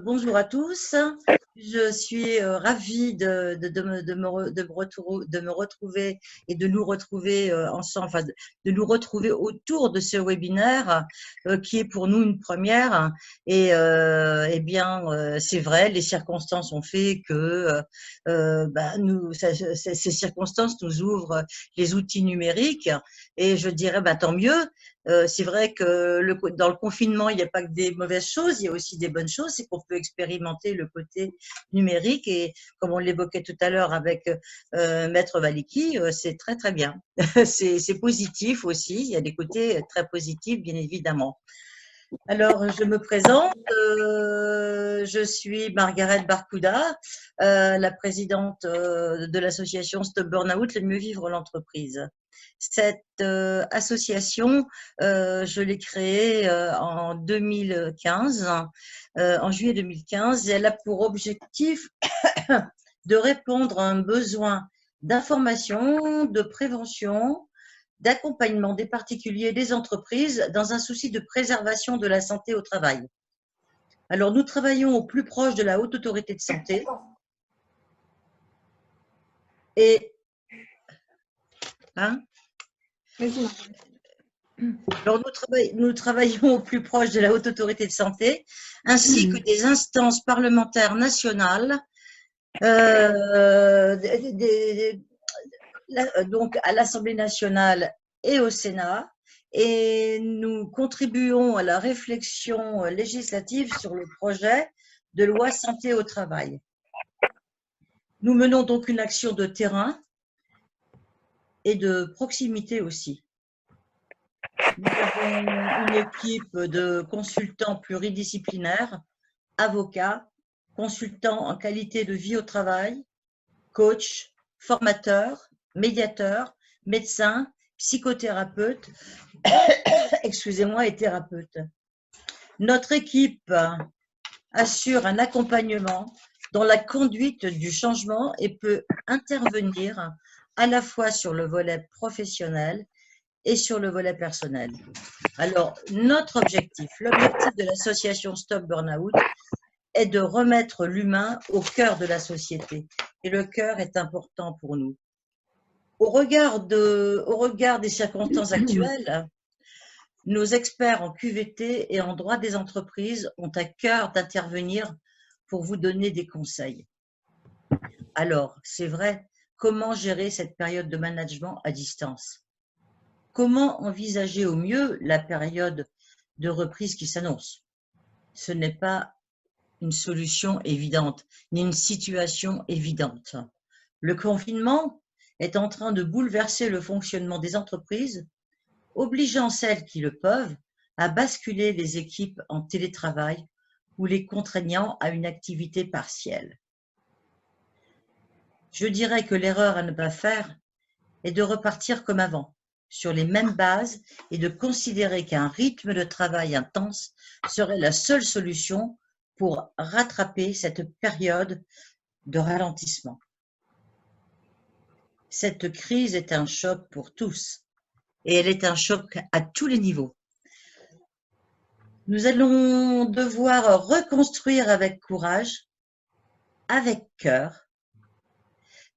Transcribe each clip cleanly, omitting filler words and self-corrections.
bonjour à tous. Je suis ravie de me retrouver et de nous retrouver ensemble, enfin, de nous retrouver autour de ce webinaire qui est pour nous une première. Et eh bien, c'est vrai, les circonstances ont fait que ces circonstances nous ouvrent les outils numériques. Et je dirais, tant mieux. C'est vrai que dans le confinement, il n'y a pas que des mauvaises choses, il y a aussi des bonnes choses, c'est qu'on peut expérimenter le côté numérique et comme on l'évoquait tout à l'heure avec Maître Valiki, c'est très très bien. C'est positif aussi, il y a des côtés très positifs bien évidemment. Alors, je me présente, je suis Margaret Barcouda, la présidente de l'association Stop Burnout, le mieux vivre l'entreprise. Cette association, je l'ai créée en 2015, en juillet 2015, et elle a pour objectif de répondre à un besoin d'information, de prévention, d'accompagnement des particuliers et des entreprises dans un souci de préservation de la santé au travail. Alors, nous travaillons au plus proche de la Haute Autorité de Santé et alors, nous travaillons au plus proche de la Haute Autorité de Santé ainsi que des instances parlementaires nationales, donc à l'Assemblée nationale et au Sénat, et nous contribuons à la réflexion législative sur le projet de loi santé au travail. Nous menons donc une action de terrain et de proximité aussi. Nous avons une équipe de consultants pluridisciplinaires, avocats, consultants en qualité de vie au travail, coachs, formateurs, médiateurs, médecins, psychothérapeutes, excusez-moi, et thérapeutes. Notre équipe assure un accompagnement dans la conduite du changement et peut intervenir à la fois sur le volet professionnel et sur le volet personnel. Alors, notre objectif, l'objectif de l'association Stop Burnout est de remettre l'humain au cœur de la société. Et le cœur est important pour nous. Au regard des circonstances actuelles, nos experts en QVT et en droit des entreprises ont à cœur d'intervenir pour vous donner des conseils. Alors, c'est vrai, comment gérer cette période de management à distance? Comment envisager au mieux la période de reprise qui s'annonce? Ce n'est pas une solution évidente, ni une situation évidente. Le confinement est en train de bouleverser le fonctionnement des entreprises, obligeant celles qui le peuvent à basculer les équipes en télétravail ou les contraignant à une activité partielle. Je dirais que l'erreur à ne pas faire est de repartir comme avant, sur les mêmes bases et de considérer qu'un rythme de travail intense serait la seule solution pour rattraper cette période de ralentissement. Cette crise est un choc pour tous et elle est un choc à tous les niveaux. Nous allons devoir reconstruire avec courage, avec cœur,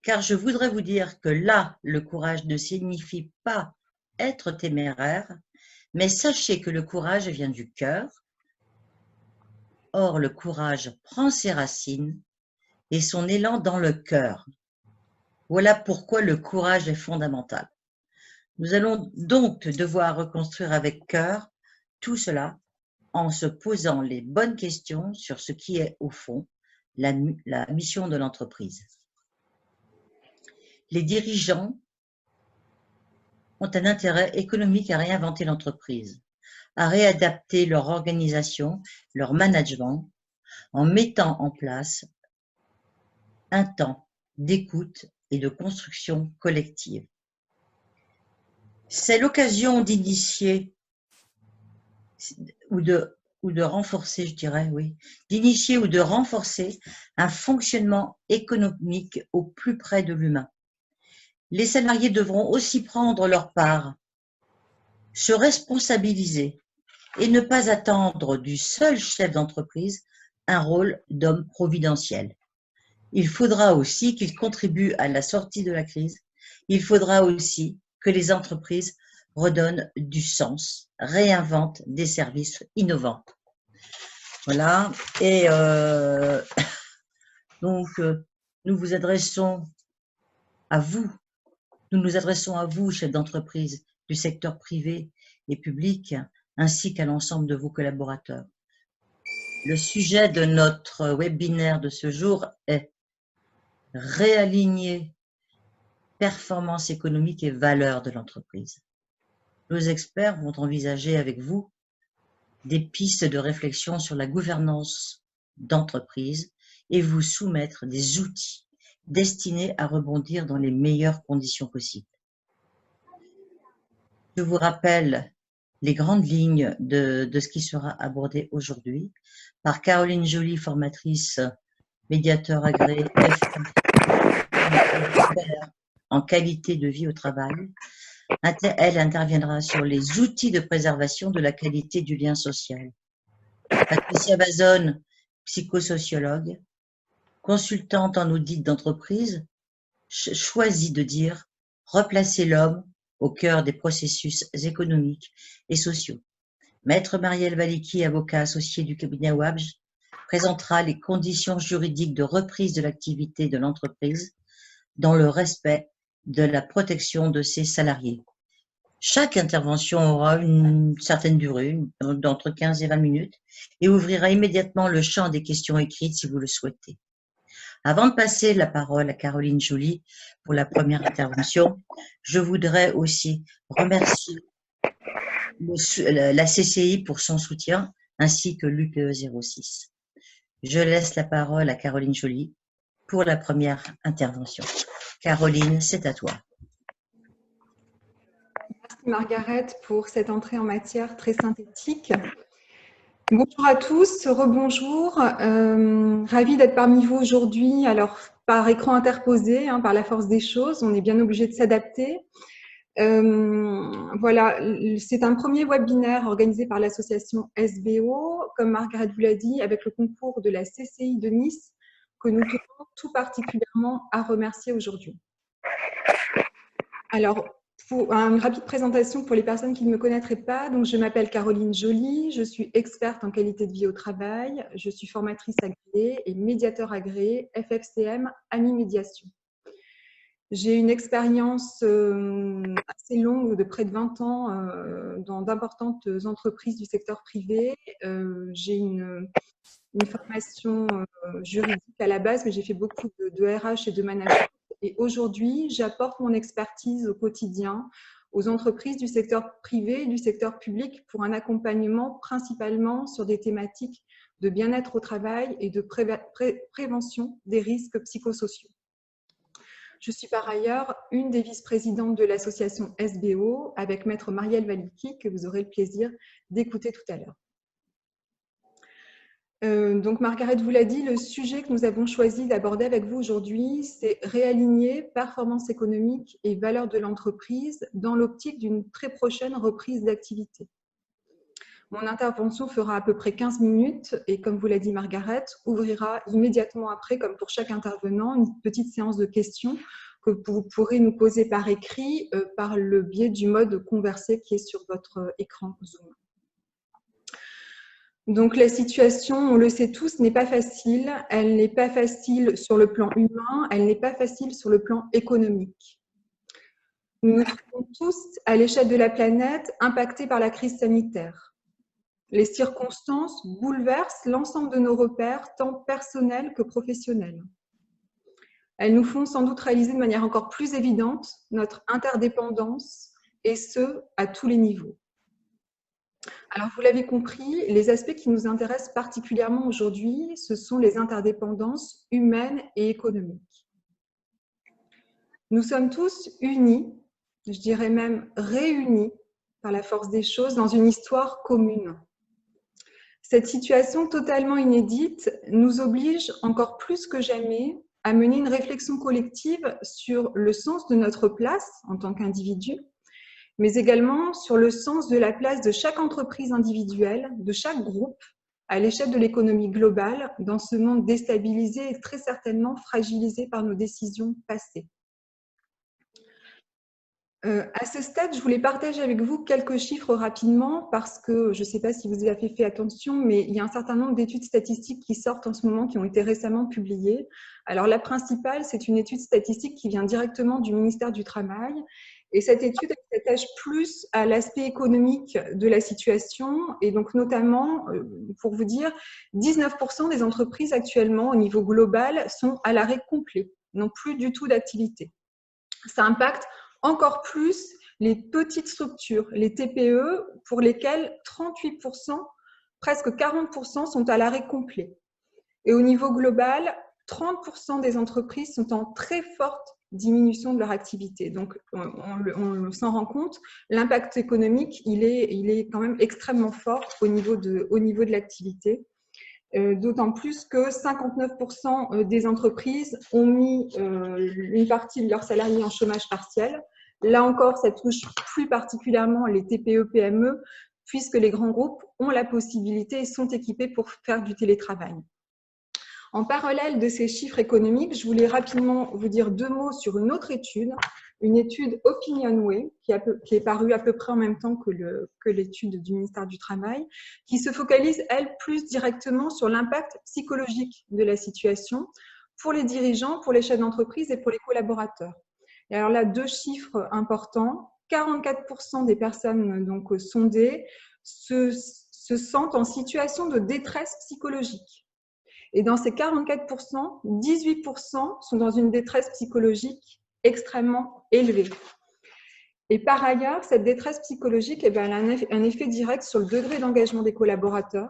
car je voudrais vous dire que là, le courage ne signifie pas être téméraire, mais sachez que le courage vient du cœur. Or, le courage prend ses racines et son élan dans le cœur. Voilà pourquoi le courage est fondamental. Nous allons donc devoir reconstruire avec cœur tout cela en se posant les bonnes questions sur ce qui est, au fond, la mission de l'entreprise. Les dirigeants ont un intérêt économique à réinventer l'entreprise, à réadapter leur organisation, leur management, en mettant en place un temps d'écoute et de construction collective. C'est l'occasion d'initier ou de renforcer, je dirais, oui, d'initier ou de renforcer un fonctionnement économique au plus près de l'humain. Les salariés devront aussi prendre leur part, se responsabiliser et ne pas attendre du seul chef d'entreprise un rôle d'homme providentiel. Il faudra aussi qu'ils contribuent à la sortie de la crise. Il faudra aussi que les entreprises redonnent du sens, réinventent des services innovants. Voilà. Et donc, nous vous adressons à vous. Nous nous adressons à vous, chefs d'entreprise du secteur privé et public, ainsi qu'à l'ensemble de vos collaborateurs. Le sujet de notre webinaire de ce jour est réaligner performance économique et valeur de l'entreprise. Nos experts vont envisager avec vous des pistes de réflexion sur la gouvernance d'entreprise et vous soumettre des outils destinés à rebondir dans les meilleures conditions possibles. Je vous rappelle les grandes lignes de ce qui sera abordé aujourd'hui par Caroline Joly, formatrice, médiateur agréé en qualité de vie au travail. Elle interviendra sur les outils de préservation de la qualité du lien social. Patricia Bazone, psychosociologue, consultante en audit d'entreprise, choisit de dire « replacer l'homme au cœur des processus économiques et sociaux ». Maître Marielle Valiki, avocat associé du cabinet WABJ, présentera les conditions juridiques de reprise de l'activité de l'entreprise dans le respect de la protection de ses salariés. Chaque intervention aura une certaine durée, d'entre 15 et 20 minutes, et ouvrira immédiatement le champ des questions écrites si vous le souhaitez. Avant de passer la parole à Caroline Joly pour la première intervention, je voudrais aussi remercier la CCI pour son soutien, ainsi que l'UPE 06. Je laisse la parole à Caroline Joly pour la première intervention. Caroline, c'est à toi. Merci Margaret pour cette entrée en matière très synthétique. Bonjour à tous, rebonjour. Ravie d'être parmi vous aujourd'hui. Alors, par écran interposé, par la force des choses, on est bien obligé de s'adapter. Voilà, c'est un premier webinaire organisé par l'association SBO, comme Margaret vous l'a dit, avec le concours de la CCI de Nice, que nous tenons tout particulièrement à remercier aujourd'hui. Alors, pour une rapide présentation pour les personnes qui ne me connaîtraient pas, donc je m'appelle Caroline Joly, je suis experte en qualité de vie au travail, je suis formatrice agréée et médiateur agréé FFCM AMI Médiation. J'ai une expérience assez longue de près de 20 ans dans d'importantes entreprises du secteur privé. J'ai une formation juridique à la base, mais j'ai fait beaucoup de RH et de management. Et aujourd'hui, j'apporte mon expertise au quotidien aux entreprises du secteur privé et du secteur public pour un accompagnement principalement sur des thématiques de bien-être au travail et de prévention des risques psychosociaux. Je suis par ailleurs une des vice-présidentes de l'association SBO avec Maître Marielle Valiki, que vous aurez le plaisir d'écouter tout à l'heure. Donc Margaret vous l'a dit, le sujet que nous avons choisi d'aborder avec vous aujourd'hui, c'est réaligner performance économique et valeur de l'entreprise dans l'optique d'une très prochaine reprise d'activité. Mon intervention fera à peu près 15 minutes et comme vous l'a dit Margaret, ouvrira immédiatement après, comme pour chaque intervenant, une petite séance de questions que vous pourrez nous poser par écrit par le biais du mode conversé qui est sur votre écran Zoom. Donc la situation, on le sait tous, n'est pas facile. Elle n'est pas facile sur le plan humain, elle n'est pas facile sur le plan économique. Nous nous trouvons tous, à l'échelle de la planète, impactés par la crise sanitaire. Les circonstances bouleversent l'ensemble de nos repères, tant personnels que professionnels. Elles nous font sans doute réaliser de manière encore plus évidente notre interdépendance, et ce, à tous les niveaux. Alors, vous l'avez compris, les aspects qui nous intéressent particulièrement aujourd'hui, ce sont les interdépendances humaines et économiques. Nous sommes tous unis, je dirais même réunis par la force des choses dans une histoire commune. Cette situation totalement inédite nous oblige encore plus que jamais à mener une réflexion collective sur le sens de notre place en tant qu'individu, mais également sur le sens de la place de chaque entreprise individuelle, de chaque groupe, à l'échelle de l'économie globale dans ce monde déstabilisé et très certainement fragilisé par nos décisions passées. À ce stade, je voulais partager avec vous quelques chiffres rapidement parce que je ne sais pas si vous avez fait attention, mais il y a un certain nombre d'études statistiques qui sortent en ce moment, qui ont été récemment publiées. Alors, la principale, c'est une étude statistique qui vient directement du ministère du Travail. Et cette étude s'attache plus à l'aspect économique de la situation. Et donc, notamment, pour vous dire, 19% des entreprises actuellement, au niveau global, sont à l'arrêt complet, n'ont plus du tout d'activité. Ça impacte encore plus les petites structures, les TPE, pour lesquelles 38%, presque 40% sont à l'arrêt complet. Et au niveau global, 30% des entreprises sont en très forte diminution de leur activité. Donc, on s'en rend compte, l'impact économique, il est quand même extrêmement fort au niveau de l'activité. D'autant plus que 59% des entreprises ont mis une partie de leurs salariés en chômage partiel. Là encore, ça touche plus particulièrement les TPE-PME, puisque les grands groupes ont la possibilité et sont équipés pour faire du télétravail. En parallèle de ces chiffres économiques, je voulais rapidement vous dire deux mots sur une autre étude, une étude Opinionway, qui est parue à peu près en même temps que l'étude du ministère du Travail, qui se focalise, elle, plus directement sur l'impact psychologique de la situation pour les dirigeants, pour les chefs d'entreprise et pour les collaborateurs. Et alors là, deux chiffres importants. 44% des personnes donc sondées se sentent en situation de détresse psychologique. Et dans ces 44%, 18% sont dans une détresse psychologique extrêmement élevée. Et par ailleurs, cette détresse psychologique, elle a un effet direct sur le degré d'engagement des collaborateurs,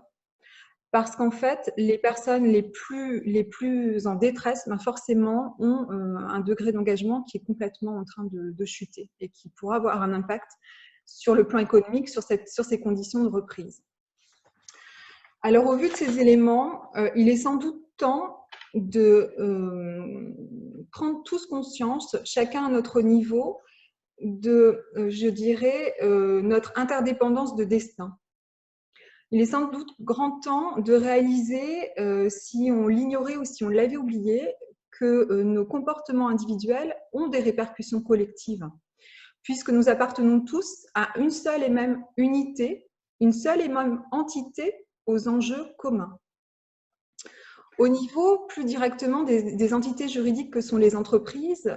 parce qu'en fait, les personnes les plus en détresse, forcément, ont un degré d'engagement qui est complètement en train de chuter et qui pourra avoir un impact sur le plan économique, sur ces conditions de reprise. Alors, au vu de ces éléments, il est sans doute temps de prendre tous conscience, chacun à notre niveau, de, je dirais, notre interdépendance de destin. Il est sans doute grand temps de réaliser, si on l'ignorait ou si on l'avait oublié, que nos comportements individuels ont des répercussions collectives, puisque nous appartenons tous à une seule et même unité, une seule et même entité aux enjeux communs. Au niveau plus directement des entités juridiques que sont les entreprises,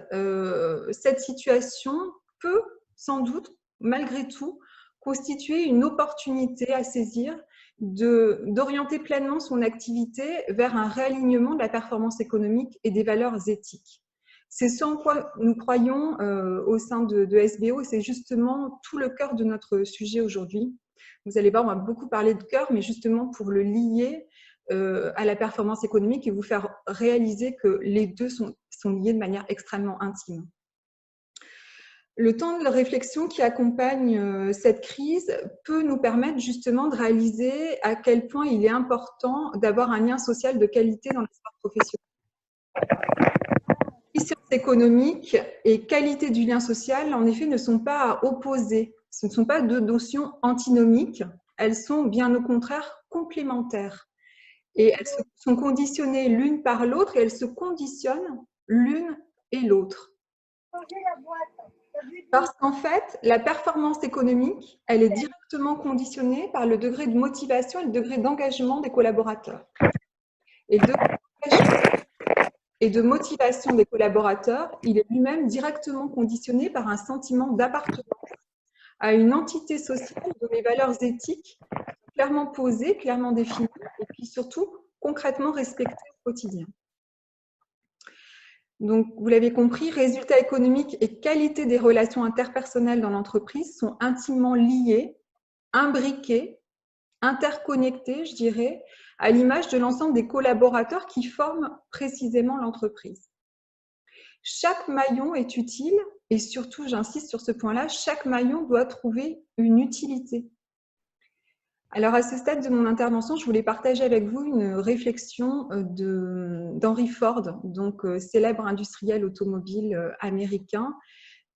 cette situation peut sans doute, malgré tout, constituer une opportunité à saisir d'orienter pleinement son activité vers un réalignement de la performance économique et des valeurs éthiques. C'est ce en quoi nous croyons au sein de SBO et c'est justement tout le cœur de notre sujet aujourd'hui. Vous allez voir, on va beaucoup parler de cœur, mais justement pour le lier à la performance économique et vous faire réaliser que les deux sont liés de manière extrêmement intime. Le temps de réflexion qui accompagne cette crise peut nous permettre justement de réaliser à quel point il est important d'avoir un lien social de qualité dans l'espace professionnel. Sciences économiques et qualité du lien social, en effet, ne sont pas à opposer. Ce ne sont pas deux notions antinomiques, elles sont bien au contraire complémentaires. Et elles sont conditionnées l'une par l'autre et elles se conditionnent l'une et l'autre. Parce qu'en fait, la performance économique, elle est directement conditionnée par le degré de motivation et le degré d'engagement des collaborateurs. Et le degré d'engagement et de motivation des collaborateurs, il est lui-même directement conditionné par un sentiment d'appartenance à une entité sociale dont les valeurs éthiques sont clairement posées, clairement définies et puis surtout concrètement respectées au quotidien. Donc, vous l'avez compris, résultats économiques et qualité des relations interpersonnelles dans l'entreprise sont intimement liés, imbriqués, interconnectés, je dirais, à l'image de l'ensemble des collaborateurs qui forment précisément l'entreprise. Chaque maillon est utile et surtout, j'insiste sur ce point-là, chaque maillon doit trouver une utilité. Alors, à ce stade de mon intervention, je voulais partager avec vous une réflexion d'Henry Ford, donc célèbre industriel automobile américain,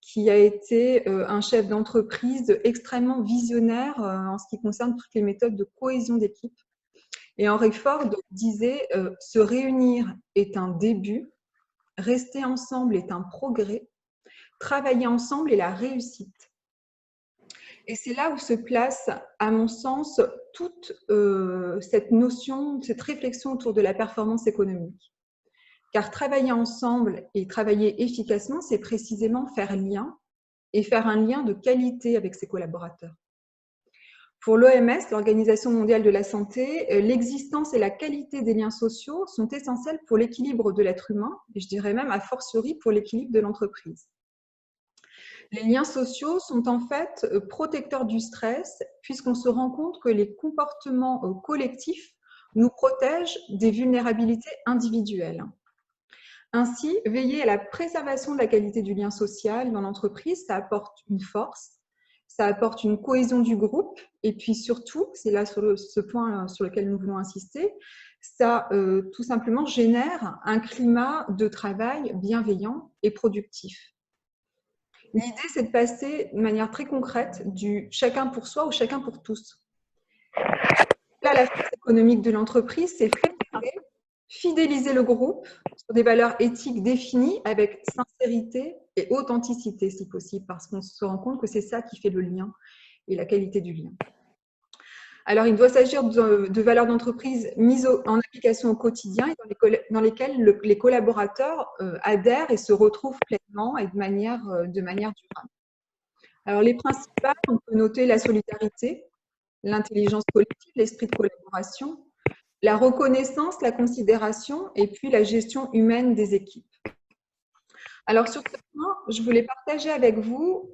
qui a été un chef d'entreprise extrêmement visionnaire en ce qui concerne toutes les méthodes de cohésion d'équipe. Et Henry Ford disait « Se réunir est un début, rester ensemble est un progrès, travailler ensemble est la réussite ». Et c'est là où se place, à mon sens, toute cette notion, cette réflexion autour de la performance économique. Car travailler ensemble et travailler efficacement, c'est précisément faire lien et faire un lien de qualité avec ses collaborateurs. Pour l'OMS, l'Organisation mondiale de la santé, l'existence et la qualité des liens sociaux sont essentielles pour l'équilibre de l'être humain, et je dirais même a fortiori pour l'équilibre de l'entreprise. Les liens sociaux sont en fait protecteurs du stress, puisqu'on se rend compte que les comportements collectifs nous protègent des vulnérabilités individuelles. Ainsi, veiller à la préservation de la qualité du lien social dans l'entreprise, ça apporte une force, ça apporte une cohésion du groupe, et puis surtout, c'est là sur ce point sur lequel nous voulons insister, ça tout simplement génère un climat de travail bienveillant et productif. L'idée, c'est de passer de manière très concrète du chacun pour soi au chacun pour tous. Là, la force économique de l'entreprise, c'est fidéliser le groupe sur des valeurs éthiques définies avec sincérité et authenticité, si possible, parce qu'on se rend compte que c'est ça qui fait le lien et la qualité du lien. Alors, il doit s'agir de valeurs d'entreprise mises en application au quotidien et dans lesquelles les collaborateurs adhèrent et se retrouvent pleinement et de manière durable. Alors, les principales, on peut noter la solidarité, l'intelligence collective, l'esprit de collaboration, la reconnaissance, la considération et puis la gestion humaine des équipes. Alors, sur ce point, je voulais partager avec vous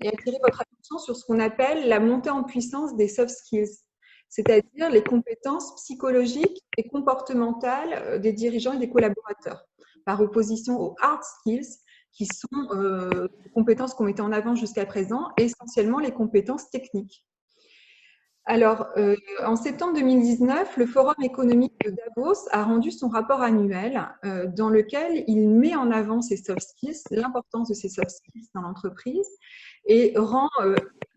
et attirer votre attention sur ce qu'on appelle la montée en puissance des soft skills, c'est-à-dire les compétences psychologiques et comportementales des dirigeants et des collaborateurs, par opposition aux hard skills, qui sont les compétences qu'on mettait en avant jusqu'à présent, essentiellement les compétences techniques. Alors, en septembre 2019, le Forum économique de Davos a rendu son rapport annuel dans lequel il met en avant ces soft skills, l'importance de ces soft skills dans l'entreprise et rend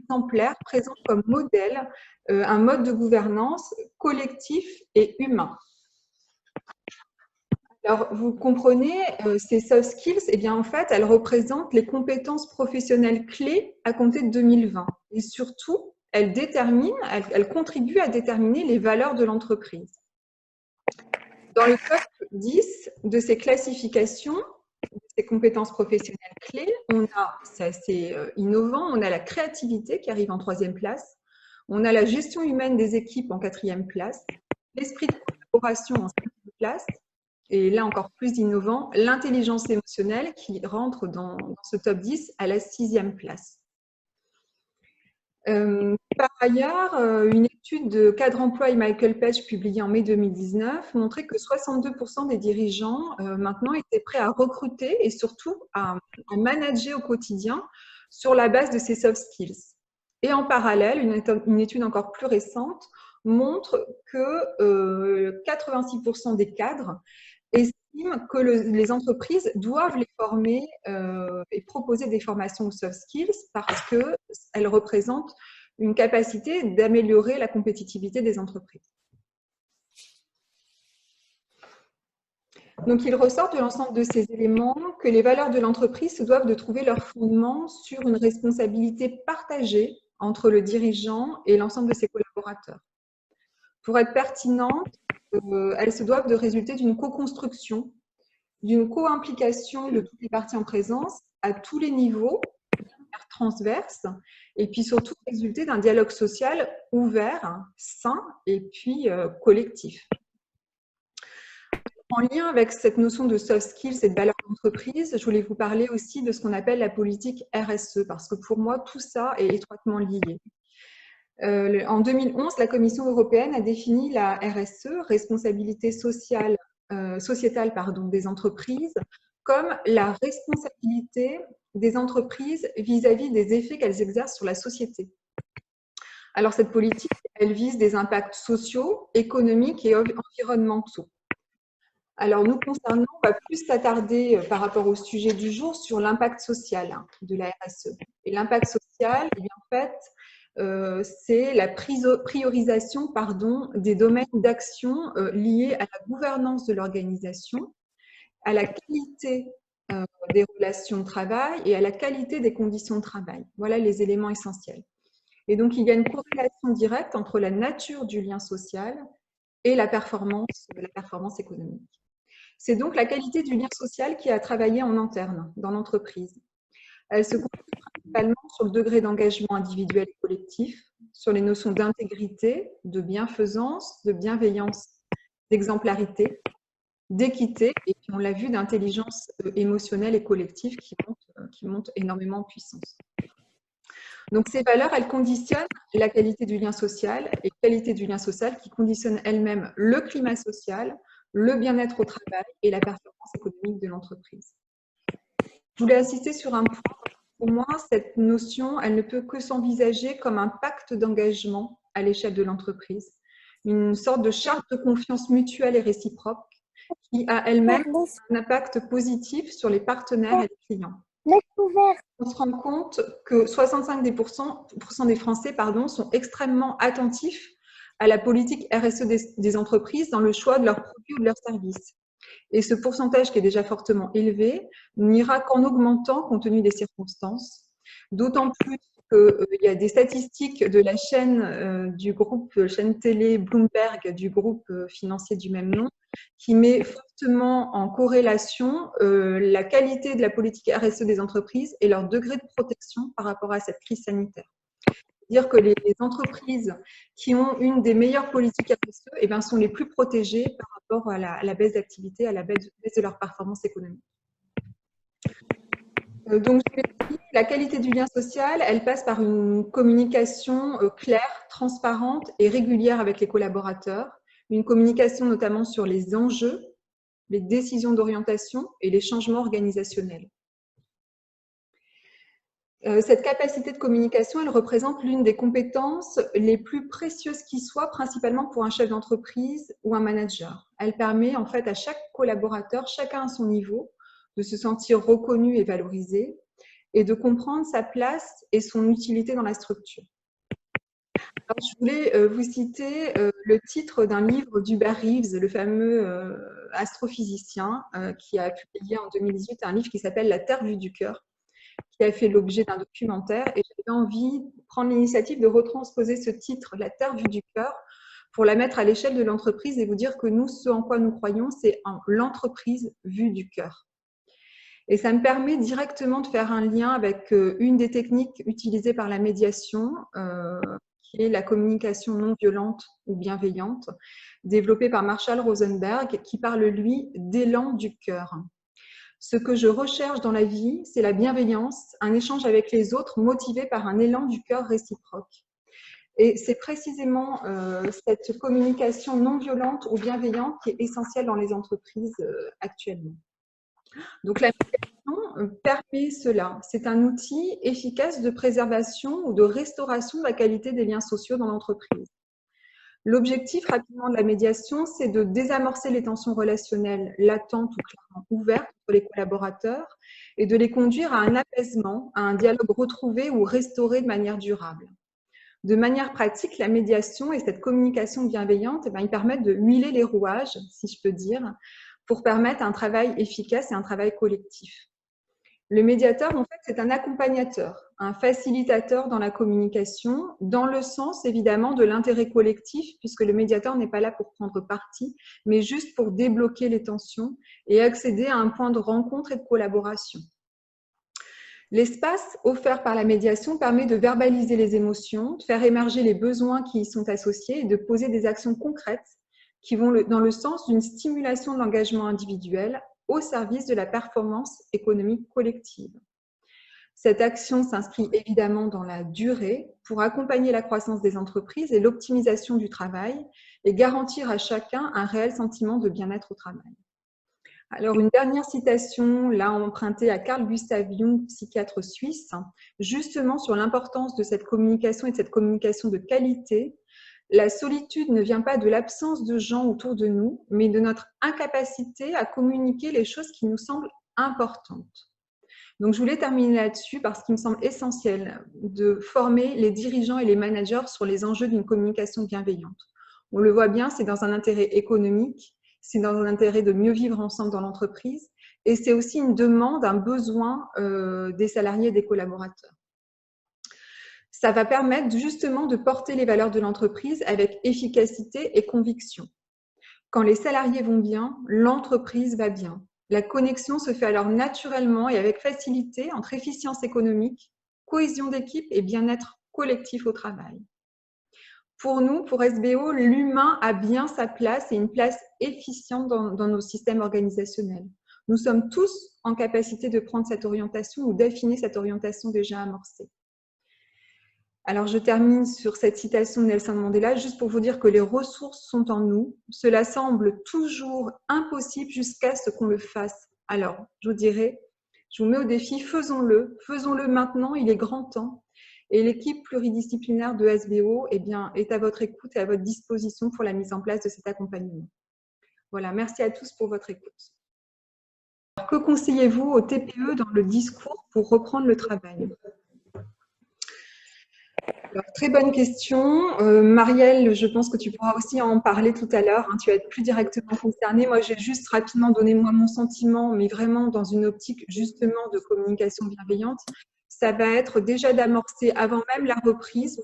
exemplaire, présente comme modèle un mode de gouvernance collectif et humain. Alors, vous comprenez, ces soft skills, eh bien, en fait, elles représentent les compétences professionnelles clés à compter de 2020 et surtout, elles contribuent à déterminer les valeurs de l'entreprise. Dans le top 10 de ces classifications, de ces compétences professionnelles clés, on a, c'est assez innovant, on a la créativité qui arrive en 3e place, on a la gestion humaine des équipes en 4e place, l'esprit de collaboration en 5e place, et là encore plus innovant, l'intelligence émotionnelle qui rentre dans ce top 10 à la 6e place. Par ailleurs, une étude de Cadre Emploi et Michael Page publiée en mai 2019 montrait que 62% des dirigeants maintenant étaient prêts à recruter et surtout à manager au quotidien sur la base de ces soft skills. Et en parallèle, une étude encore plus récente montre que 86% des cadres estiment que les entreprises doivent les former et proposer des formations aux soft skills parce qu'elles représentent une capacité d'améliorer la compétitivité des entreprises. Donc, il ressort de l'ensemble de ces éléments que les valeurs de l'entreprise se doivent de trouver leur fondement sur une responsabilité partagée entre le dirigeant et l'ensemble de ses collaborateurs. Pour être pertinentes, elles se doivent de résulter d'une co-construction, d'une co-implication de toutes les parties en présence à tous les niveaux, transverses, et puis surtout résulter d'un dialogue social ouvert, sain et puis collectif. En lien avec cette notion de soft skills et de valeur d'entreprise, je voulais vous parler aussi de ce qu'on appelle la politique RSE, parce que pour moi, tout ça est étroitement lié. En 2011, la Commission européenne a défini la RSE, responsabilité sociétale des entreprises, comme la responsabilité des entreprises vis-à-vis des effets qu'elles exercent sur la société. Alors, cette politique, elle vise des impacts sociaux, économiques et environnementaux. Alors, nous concernant, on va plus s'attarder par rapport au sujet du jour sur l'impact social de la RSE. Et l'impact social, eh bien, en fait, c'est la priorisation des domaines d'action liés à la gouvernance de l'organisation, à la qualité des relations de travail et à la qualité des conditions de travail. Voilà les éléments essentiels. Et donc, il y a une corrélation directe entre la nature du lien social et la performance économique. C'est donc la qualité du lien social qui a travaillé en interne dans l'entreprise. Elle se construit principalement sur le degré d'engagement individuel et collectif, sur les notions d'intégrité, de bienfaisance, de bienveillance, d'exemplarité, d'équité, et puis on l'a vu, d'intelligence émotionnelle et collective qui monte énormément en puissance. Donc ces valeurs, elles conditionnent la qualité du lien social, et qualité du lien social qui conditionne elle-même le climat social, le bien-être au travail et la performance économique de l'entreprise. Je voulais insister sur un point. Pour moi, cette notion, elle ne peut que s'envisager comme un pacte d'engagement à l'échelle de l'entreprise, une sorte de charte de confiance mutuelle et réciproque qui a elle-même un impact positif sur les partenaires et les clients. On se rend compte que 65% des Français sont extrêmement attentifs à la politique RSE des entreprises dans le choix de leurs produits ou de leurs services. Et ce pourcentage, qui est déjà fortement élevé, n'ira qu'en augmentant compte tenu des circonstances, d'autant plus qu'il y a des statistiques de la chaîne du groupe, chaîne télé Bloomberg, du groupe financier du même nom, qui met fortement en corrélation la qualité de la politique RSE des entreprises et leur degré de protection par rapport à cette crise sanitaire. Dire que les entreprises qui ont une des meilleures politiques RSE sont les plus protégées par rapport à la baisse d'activité, à la baisse de leur performance économique. Donc, la qualité du lien social, elle passe par une communication claire, transparente et régulière avec les collaborateurs, une communication notamment sur les enjeux, les décisions d'orientation et les changements organisationnels. Cette capacité de communication, elle représente l'une des compétences les plus précieuses qui soient, principalement pour un chef d'entreprise ou un manager. Elle permet en fait à chaque collaborateur, chacun à son niveau, de se sentir reconnu et valorisé et de comprendre sa place et son utilité dans la structure. Alors, je voulais vous citer le titre d'un livre d'Hubert Reeves, le fameux astrophysicien, qui a publié en 2018 un livre qui s'appelle « La Terre vue du cœur », qui a fait l'objet d'un documentaire, et j'avais envie de prendre l'initiative de retransposer ce titre, La Terre vue du cœur, pour la mettre à l'échelle de l'entreprise et vous dire que nous, ce en quoi nous croyons, c'est l'entreprise vue du cœur. Et ça me permet directement de faire un lien avec une des techniques utilisées par la médiation, qui est la communication non violente ou bienveillante, développée par Marshall Rosenberg, qui parle, lui, d'élan du cœur. Ce que je recherche dans la vie, c'est la bienveillance, un échange avec les autres motivé par un élan du cœur réciproque. Et c'est précisément cette communication non violente ou bienveillante qui est essentielle dans les entreprises actuellement. Donc la médiation permet cela. C'est un outil efficace de préservation ou de restauration de la qualité des liens sociaux dans l'entreprise. L'objectif rapidement de la médiation, c'est de désamorcer les tensions relationnelles latentes ou clairement ouvertes entre les collaborateurs et de les conduire à un apaisement, à un dialogue retrouvé ou restauré de manière durable. De manière pratique, la médiation et cette communication bienveillante, ils permettent de huiler les rouages, si je peux dire, pour permettre un travail efficace et un travail collectif. Le médiateur, en fait, c'est un accompagnateur, un facilitateur dans la communication, dans le sens, évidemment, de l'intérêt collectif, puisque le médiateur n'est pas là pour prendre parti, mais juste pour débloquer les tensions et accéder à un point de rencontre et de collaboration. L'espace offert par la médiation permet de verbaliser les émotions, de faire émerger les besoins qui y sont associés et de poser des actions concrètes qui vont dans le sens d'une stimulation de l'engagement individuel au service de la performance économique collective. Cette action s'inscrit évidemment dans la durée pour accompagner la croissance des entreprises et l'optimisation du travail et garantir à chacun un réel sentiment de bien-être au travail. Alors, une dernière citation, là empruntée à Carl Gustav Jung, psychiatre suisse, justement sur l'importance de cette communication et de cette communication de qualité. La solitude ne vient pas de l'absence de gens autour de nous, mais de notre incapacité à communiquer les choses qui nous semblent importantes. Donc, je voulais terminer là-dessus parce qu'il me semble essentiel de former les dirigeants et les managers sur les enjeux d'une communication bienveillante. On le voit bien, c'est dans un intérêt économique, c'est dans un intérêt de mieux vivre ensemble dans l'entreprise et c'est aussi une demande, un besoin des salariés et des collaborateurs. Ça va permettre justement de porter les valeurs de l'entreprise avec efficacité et conviction. Quand les salariés vont bien, l'entreprise va bien. La connexion se fait alors naturellement et avec facilité entre efficience économique, cohésion d'équipe et bien-être collectif au travail. Pour nous, pour SBO, l'humain a bien sa place et une place efficiente dans nos systèmes organisationnels. Nous sommes tous en capacité de prendre cette orientation ou d'affiner cette orientation déjà amorcée. Alors, je termine sur cette citation de Nelson Mandela, juste pour vous dire que les ressources sont en nous. Cela semble toujours impossible jusqu'à ce qu'on le fasse. Alors, je vous dirais, je vous mets au défi, faisons-le maintenant, il est grand temps. Et l'équipe pluridisciplinaire de SBO est à votre écoute et à votre disposition pour la mise en place de cet accompagnement. Voilà, merci à tous pour votre écoute. Alors, que conseillez-vous au TPE dans le discours pour reprendre le travail ? Alors, très bonne question. Marielle, je pense que tu pourras aussi en parler tout à l'heure. Hein, tu vas être plus directement concernée. Moi, j'ai juste rapidement donné mon sentiment, mais vraiment dans une optique justement de communication bienveillante. Ça va être déjà d'amorcer avant même la reprise.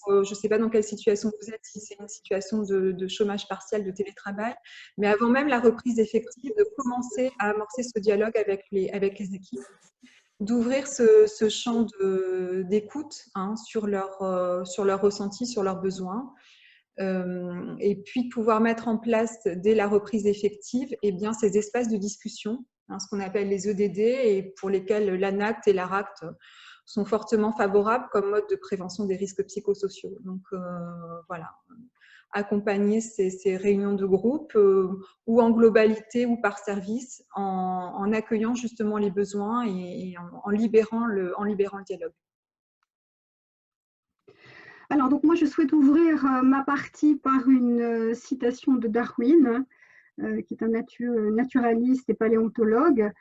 Je ne sais pas dans quelle situation vous êtes, si c'est une situation de chômage partiel, de télétravail, mais avant même la reprise effective, de commencer à amorcer ce dialogue avec les équipes, d'ouvrir ce champ d'écoute hein, sur leur ressenti, sur leurs besoins, et puis de pouvoir mettre en place dès la reprise effective ces espaces de discussion, hein, ce qu'on appelle les EDD, et pour lesquels l'ANACT et l'ARACT sont fortement favorables comme mode de prévention des risques psychosociaux. Donc voilà, accompagner ces réunions de groupe ou en globalité ou par service en accueillant justement les besoins et en libérant le dialogue. Alors, donc moi, je souhaite ouvrir ma partie par une citation de Darwin, qui est un naturaliste et paléontologue,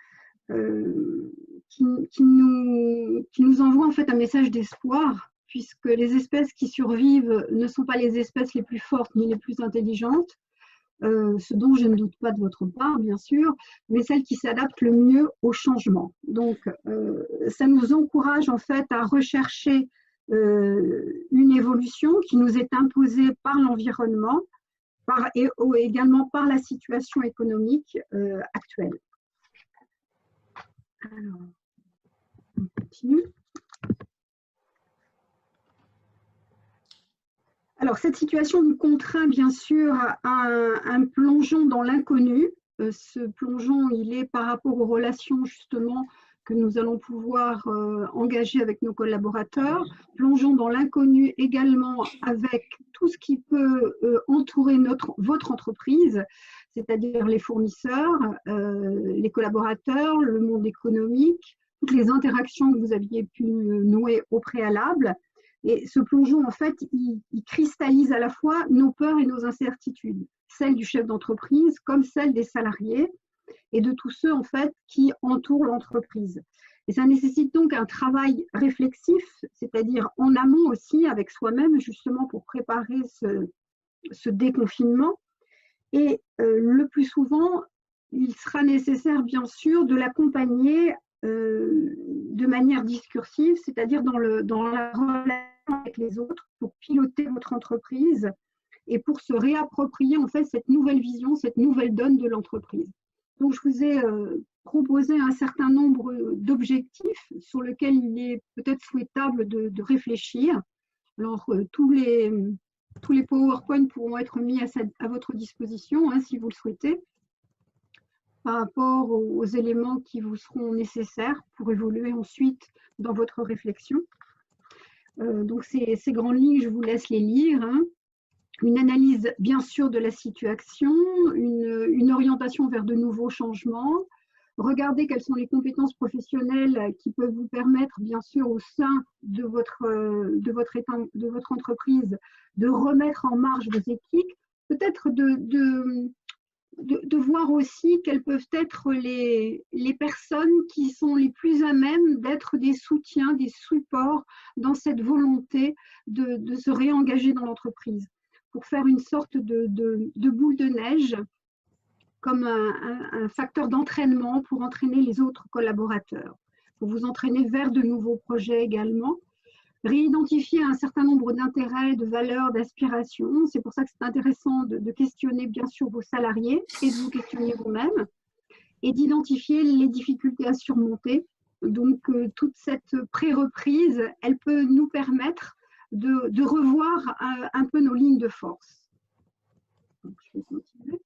qui nous envoie en fait un message d'espoir, puisque les espèces qui survivent ne sont pas les espèces les plus fortes ni les plus intelligentes, ce dont je ne doute pas de votre part, bien sûr, mais celles qui s'adaptent le mieux au changement. Donc, ça nous encourage en fait à rechercher une évolution qui nous est imposée par l'environnement et également par la situation économique actuelle. Alors, on continue. Alors, cette situation nous contraint bien sûr à un plongeon dans l'inconnu. Ce plongeon, il est par rapport aux relations justement que nous allons pouvoir engager avec nos collaborateurs. Plongeons dans l'inconnu également avec tout ce qui peut entourer votre entreprise, c'est-à-dire les fournisseurs, les collaborateurs, le monde économique, toutes les interactions que vous aviez pu nouer au préalable. Et ce plongeon, en fait, il cristallise à la fois nos peurs et nos incertitudes, celles du chef d'entreprise comme celles des salariés et de tous ceux, en fait, qui entourent l'entreprise. Et ça nécessite donc un travail réflexif, c'est-à-dire en amont aussi avec soi-même, justement pour préparer ce déconfinement. Et le plus souvent, il sera nécessaire, bien sûr, de l'accompagner de manière discursive, c'est-à-dire dans la relation avec les autres, pour piloter votre entreprise et pour se réapproprier en fait cette nouvelle vision, cette nouvelle donne de l'entreprise. Donc, je vous ai proposé un certain nombre d'objectifs sur lesquels il est peut-être souhaitable de réfléchir. Alors, tous les PowerPoint pourront être mis à votre disposition hein, si vous le souhaitez, par rapport aux éléments qui vous seront nécessaires pour évoluer ensuite dans votre réflexion. Donc, ces grandes lignes, je vous laisse les lire. Hein. Une analyse, bien sûr, de la situation, une orientation vers de nouveaux changements. Regardez quelles sont les compétences professionnelles qui peuvent vous permettre, bien sûr, au sein de votre entreprise, de remettre en marche vos équipes. Peut-être de voir aussi quelles peuvent être les personnes qui sont les plus à même d'être des soutiens, des supports dans cette volonté de se réengager dans l'entreprise, pour faire une sorte de boule de neige, comme un facteur d'entraînement pour entraîner les autres collaborateurs, pour vous entraîner vers de nouveaux projets également. Réidentifier un certain nombre d'intérêts, de valeurs, d'aspirations. C'est pour ça que c'est intéressant de questionner bien sûr vos salariés et de vous questionner vous-même et d'identifier les difficultés à surmonter. Donc, toute cette pré-reprise, elle peut nous permettre de revoir un peu nos lignes de force. Donc, je vais continuer.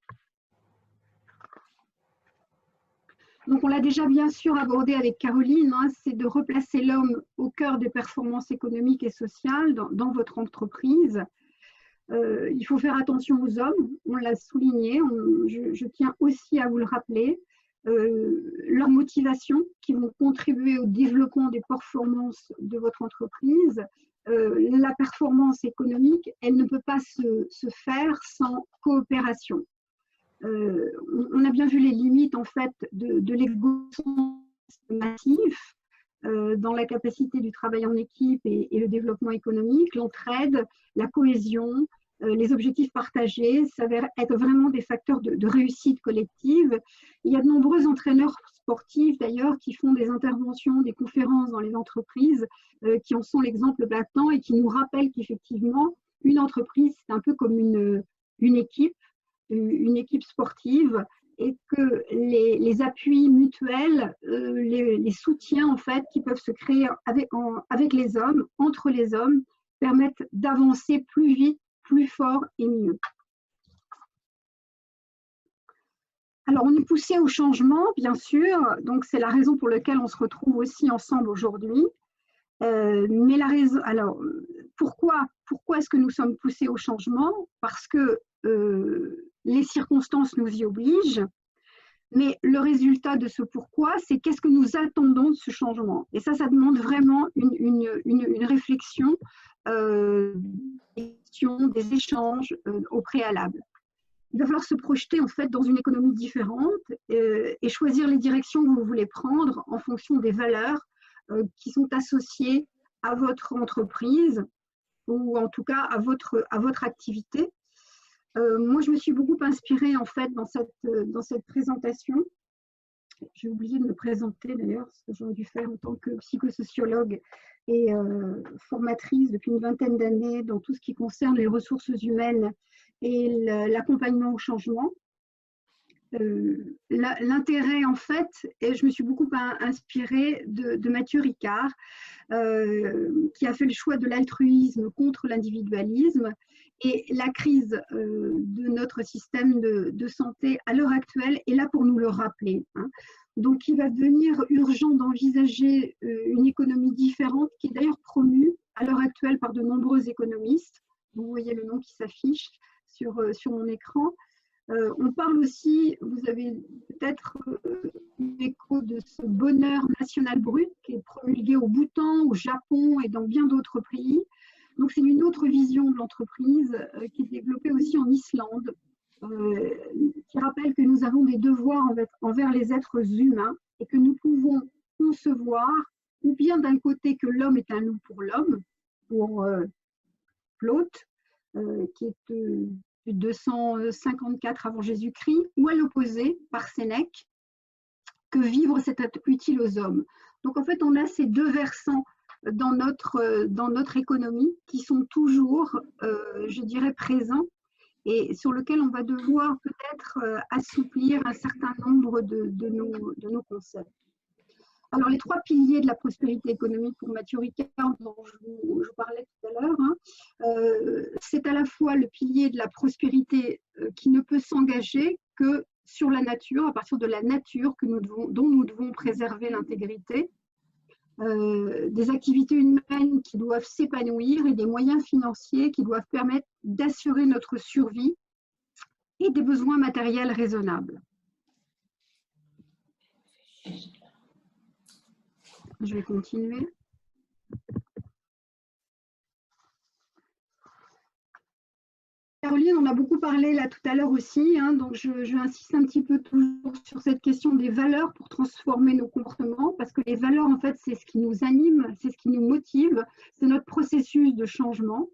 Donc, on l'a déjà bien sûr abordé avec Caroline, hein, c'est de replacer l'homme au cœur des performances économiques et sociales dans votre entreprise. Il faut faire attention aux hommes, on l'a souligné, je tiens aussi à vous le rappeler. Leurs motivations qui vont contribuer au développement des performances de votre entreprise. La performance économique, elle ne peut pas se faire sans coopération. On a bien vu les limites en fait de l'égoïsme massif dans la capacité du travail en équipe et le développement économique, l'entraide, la cohésion, les objectifs partagés s'avèrent être vraiment des facteurs de réussite collective. Il y a de nombreux entraîneurs sportifs d'ailleurs qui font des interventions, des conférences dans les entreprises qui en sont l'exemple blatant et qui nous rappellent qu'effectivement une entreprise c'est un peu comme une équipe sportive et que les appuis mutuels, les soutiens en fait qui peuvent se créer avec les hommes, entre les hommes, permettent d'avancer plus vite, plus fort et mieux. Alors, on est poussé au changement, bien sûr, donc c'est la raison pour laquelle on se retrouve aussi ensemble aujourd'hui. Mais la raison, alors, pourquoi est-ce que nous sommes poussés au changement? Parce que les circonstances nous y obligent, mais le résultat de ce pourquoi, c'est qu'est-ce que nous attendons de ce changement. Et ça demande vraiment une réflexion, des échanges au préalable. Il va falloir se projeter en fait dans une économie différente et choisir les directions que vous voulez prendre en fonction des valeurs qui sont associées à votre entreprise ou en tout cas à votre activité. Moi, je me suis beaucoup inspirée en fait dans cette présentation. J'ai oublié de me présenter d'ailleurs, ce que j'aurais dû faire en tant que psychosociologue et formatrice depuis une vingtaine d'années dans tout ce qui concerne les ressources humaines et l'accompagnement au changement. L'intérêt en fait, et je me suis beaucoup inspirée de Mathieu Ricard, qui a fait le choix de l'altruisme contre l'individualisme. Et la crise de notre système de santé à l'heure actuelle est là pour nous le rappeler. Hein. Donc, il va devenir urgent d'envisager une économie différente, qui est d'ailleurs promue à l'heure actuelle par de nombreux économistes. Vous voyez le nom qui s'affiche sur mon écran. On parle aussi, vous avez peut-être l'écho de ce bonheur national brut qui est promulgué au Bhoutan, au Japon et dans bien d'autres pays. Donc, c'est une autre vision de l'entreprise qui est développée aussi en Islande, qui rappelle que nous avons des devoirs envers les êtres humains et que nous pouvons concevoir, ou bien d'un côté que l'homme est un loup pour l'homme, pour Plaute, qui est de 254 avant Jésus-Christ, ou à l'opposé, par Sénèque, que vivre c'est être utile aux hommes. Donc en fait, on a ces deux versants dans notre économie qui sont toujours, je dirais, présents et sur lesquels on va devoir peut-être assouplir un certain nombre de nos concepts. Alors, les trois piliers de la prospérité économique pour Mathieu Ricard, dont je parlais tout à l'heure, hein, c'est à la fois le pilier de la prospérité qui ne peut s'engager que sur la nature, à partir de la nature dont nous devons préserver l'intégrité, des activités humaines qui doivent s'épanouir et des moyens financiers qui doivent permettre d'assurer notre survie et des besoins matériels raisonnables. Je vais continuer. Caroline, on a beaucoup parlé là tout à l'heure aussi, hein, donc je insiste un petit peu toujours sur cette question des valeurs pour transformer nos comportements, parce que les valeurs, en fait, c'est ce qui nous anime, c'est ce qui nous motive, c'est notre processus de changement.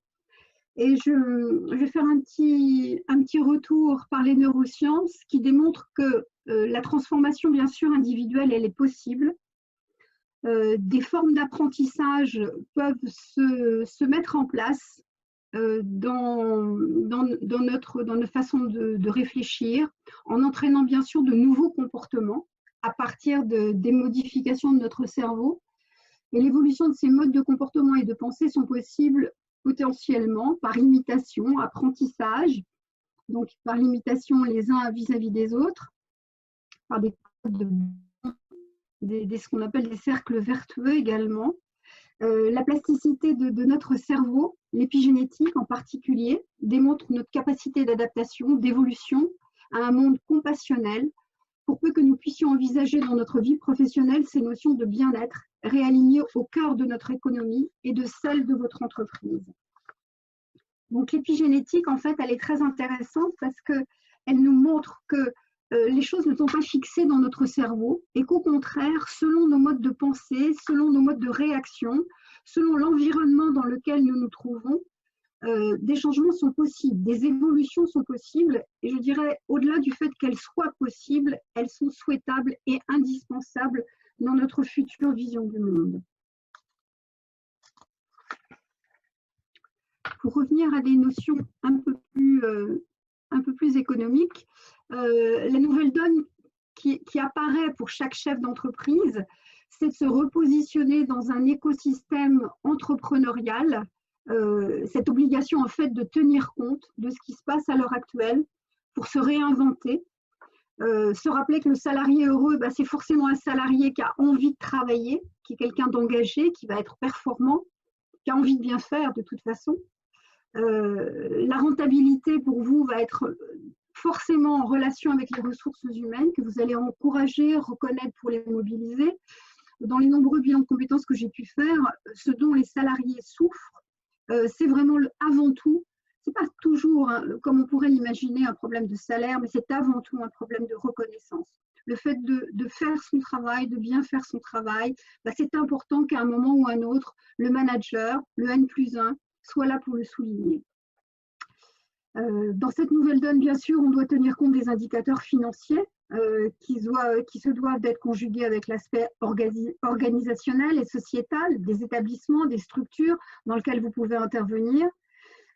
Et je vais faire un petit retour par les neurosciences qui démontrent que la transformation, bien sûr, individuelle, elle est possible. Des formes d'apprentissage peuvent se mettre en place dans notre façon de réfléchir, en entraînant bien sûr de nouveaux comportements à partir des modifications de notre cerveau. Et l'évolution de ces modes de comportement et de pensée sont possibles potentiellement par imitation, apprentissage, donc par l'imitation les uns vis-à-vis des autres, par ce qu'on appelle des cercles vertueux également. La plasticité de notre cerveau, l'épigénétique en particulier, démontre notre capacité d'adaptation, d'évolution à un monde compassionnel, pour peu que nous puissions envisager dans notre vie professionnelle ces notions de bien-être réalignées au cœur de notre économie et de celle de votre entreprise. Donc l'épigénétique, en fait, elle est très intéressante parce qu'elle nous montre que les choses ne sont pas fixées dans notre cerveau et qu'au contraire, selon nos modes de pensée, selon nos modes de réaction, selon l'environnement dans lequel nous nous trouvons, des changements sont possibles, des évolutions sont possibles, et je dirais, au-delà du fait qu'elles soient possibles, elles sont souhaitables et indispensables dans notre future vision du monde. Pour revenir à des notions un peu plus économiques, la nouvelle donne qui apparaît pour chaque chef d'entreprise, c'est de se repositionner dans un écosystème entrepreneurial, cette obligation en fait de tenir compte de ce qui se passe à l'heure actuelle pour se réinventer, se rappeler que le salarié heureux, c'est forcément un salarié qui a envie de travailler, qui est quelqu'un d'engagé, qui va être performant, qui a envie de bien faire de toute façon. La rentabilité pour vous va être forcément en relation avec les ressources humaines que vous allez encourager, reconnaître pour les mobiliser. Dans les nombreux bilans de compétences que j'ai pu faire, ce dont les salariés souffrent, c'est vraiment avant tout, c'est pas toujours, comme on pourrait l'imaginer, un problème de salaire, mais c'est avant tout un problème de reconnaissance. Le fait de faire son travail, de bien faire son travail, c'est important qu'à un moment ou un autre, le manager, le N+1, soit là pour le souligner. Dans cette nouvelle donne, bien sûr, on doit tenir compte des indicateurs financiers qui se doivent d'être conjugués avec l'aspect organisationnel et sociétal des établissements, des structures dans lesquelles vous pouvez intervenir.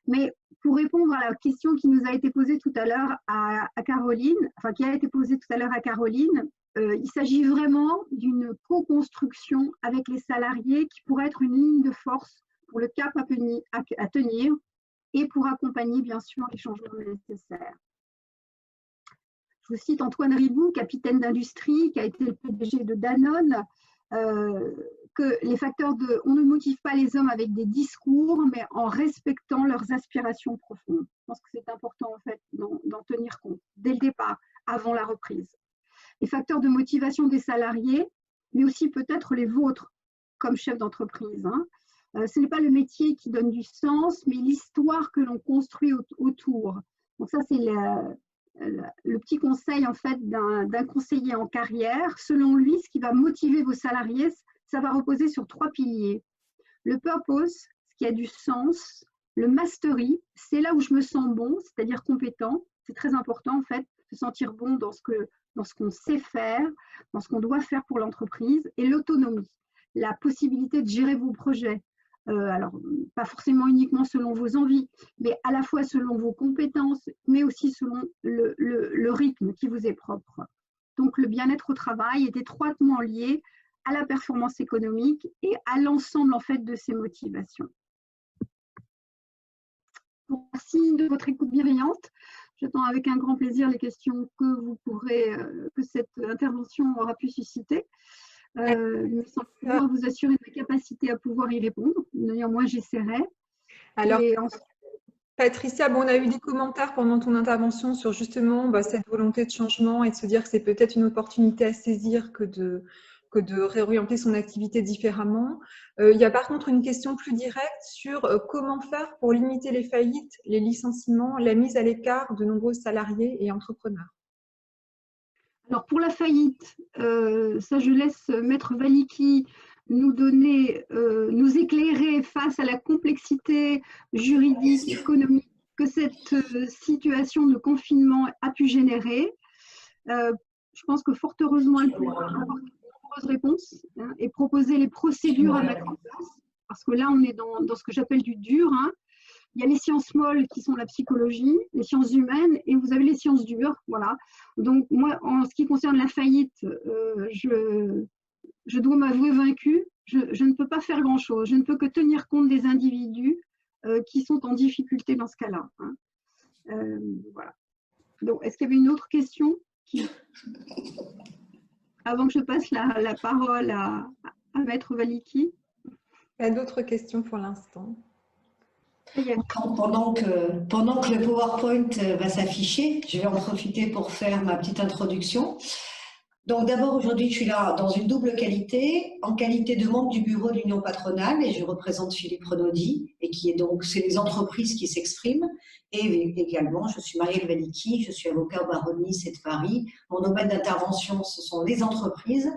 Mais pour répondre à la question qui nous a été posée tout à l'heure à Caroline, il s'agit vraiment d'une co-construction avec les salariés qui pourrait être une ligne de force pour le cap à tenir et pour accompagner bien sûr les changements nécessaires. Je vous cite Antoine Ribou, capitaine d'industrie, qui a été le PDG de Danone, que les facteurs on ne motive pas les hommes avec des discours, mais en respectant leurs aspirations profondes. Je pense que c'est important en fait d'en tenir compte dès le départ, avant la reprise. Les facteurs de motivation des salariés, mais aussi peut-être les vôtres comme chef d'entreprise. Ce n'est pas le métier qui donne du sens, mais l'histoire que l'on construit autour. Donc ça, c'est le petit conseil en fait d'un conseiller en carrière. Selon lui, ce qui va motiver vos salariés, ça va reposer sur 3 piliers. Le purpose, ce qui a du sens. Le mastery, c'est là où je me sens bon, c'est-à-dire compétent. C'est très important en fait, se sentir bon dans ce qu'on sait faire, dans ce qu'on doit faire pour l'entreprise. Et l'autonomie, la possibilité de gérer vos projets. Alors, pas forcément uniquement selon vos envies, mais à la fois selon vos compétences, mais aussi selon le rythme qui vous est propre. Donc, le bien-être au travail est étroitement lié à la performance économique et à l'ensemble en fait de ces motivations. Merci de votre écoute bienveillante. J'attends avec un grand plaisir les questions que cette intervention aura pu susciter. Sans pouvoir vous assurer de ma capacité à pouvoir y répondre. Néanmoins, j'essaierai. Alors, Patricia, on a eu des commentaires pendant ton intervention sur justement cette volonté de changement et de se dire que c'est peut-être une opportunité à saisir que que de réorienter son activité différemment. Il y a par contre une question plus directe sur comment faire pour limiter les faillites, les licenciements, la mise à l'écart de nombreux salariés et entrepreneurs. Alors pour la faillite, ça je laisse Maître Valicki nous donner, nous éclairer face à la complexité juridique, économique que cette situation de confinement a pu générer. Je pense que fort heureusement, elle pourra avoir de nombreuses réponses et proposer les procédures à mettre en place. Parce que là, on est dans ce que j'appelle du dur. Il y a les sciences molles qui sont la psychologie, les sciences humaines, et vous avez les sciences dures. Voilà. Donc, moi, en ce qui concerne la faillite, je dois m'avouer vaincue. Je ne peux pas faire grand-chose. Je ne peux que tenir compte des individus qui sont en difficulté dans ce cas-là. Voilà. Donc, est-ce qu'il y avait une autre question avant que je passe la parole à Maître Valicki? Il y a d'autres questions pour l'instant. Pendant que le PowerPoint va s'afficher, je vais en profiter pour faire ma petite introduction. Donc d'abord, aujourd'hui, je suis là dans une double qualité, en qualité de membre du bureau de l'Union patronale, et je représente Philippe Renaudy, et qui est donc, c'est les entreprises qui s'expriment, et également, je suis Marielle Valicki, je suis avocat au barreau de Nice et de Paris. Mon domaine d'intervention, ce sont les entreprises.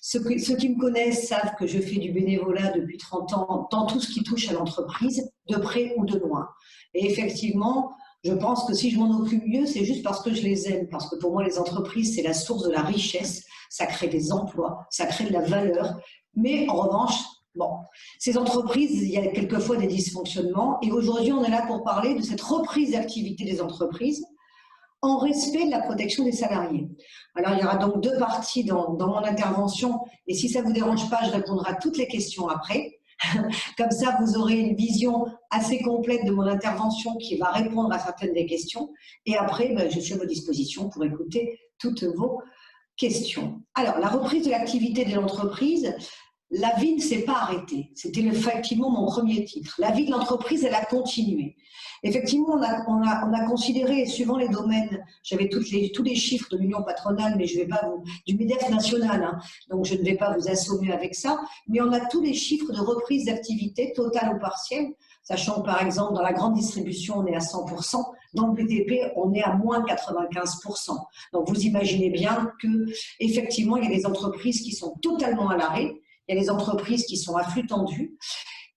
Ceux qui me connaissent savent que je fais du bénévolat depuis 30 ans dans tout ce qui touche à l'entreprise, de près ou de loin. Et effectivement, je pense que si je m'en occupe mieux, c'est juste parce que je les aime. Parce que pour moi, les entreprises, c'est la source de la richesse. Ça crée des emplois, ça crée de la valeur. Mais en revanche, bon, ces entreprises, il y a quelquefois des dysfonctionnements. Et aujourd'hui, on est là pour parler de cette reprise d'activité des entreprises en respect de la protection des salariés. Alors, il y aura donc deux parties dans mon intervention. Et si ça ne vous dérange pas, je répondrai à toutes les questions après. Comme ça, vous aurez une vision assez complète de mon intervention qui va répondre à certaines des questions. Et après, je suis à vos dispositions pour écouter toutes vos questions. Alors, la reprise de l'activité de l'entreprise, la vie ne s'est pas arrêtée. C'était effectivement mon premier titre. La vie de l'entreprise, elle a continué. Effectivement, on a considéré, suivant les domaines, j'avais tous les chiffres de l'Union patronale, mais je vais pas du MEDEF national, donc je ne vais pas vous assommer avec ça, mais on a tous les chiffres de reprise d'activité, totale ou partielle, sachant que par exemple, dans la grande distribution, on est à 100%, dans le BTP, on est à moins 95%. Donc vous imaginez bien qu'effectivement, il y a des entreprises qui sont totalement à l'arrêt, il y a des entreprises qui sont à flux tendu.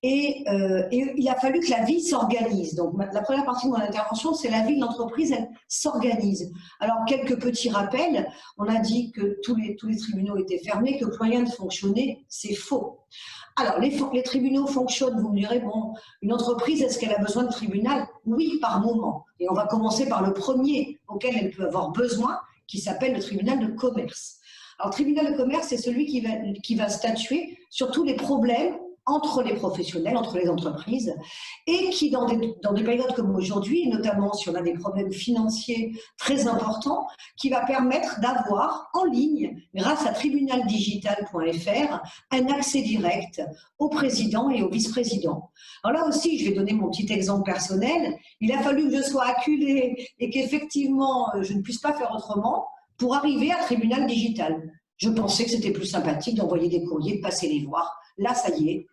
Et il a fallu que la vie s'organise. Donc, la première partie de mon intervention, c'est la vie de l'entreprise, elle s'organise. Alors, quelques petits rappels. On a dit que tous les tribunaux étaient fermés, que plus rien ne fonctionnait. C'est faux. Alors, les tribunaux fonctionnent. Vous me direz, bon, une entreprise, est-ce qu'elle a besoin de tribunal? Oui, par moment. Et on va commencer par le premier auquel elle peut avoir besoin, qui s'appelle le tribunal de commerce. Alors, le tribunal de commerce, c'est celui qui va statuer sur tous les problèmes entre les professionnels, entre les entreprises, et qui, dans des périodes comme aujourd'hui, notamment si on a des problèmes financiers très importants, qui va permettre d'avoir en ligne, grâce à tribunaldigital.fr, un accès direct au président et au vice-président. Alors là aussi, je vais donner mon petit exemple personnel. Il a fallu que je sois acculée et qu'effectivement, je ne puisse pas faire autrement pour arriver à Tribunal Digital. Je pensais que c'était plus sympathique d'envoyer des courriers, de passer les voir. Là, ça y est,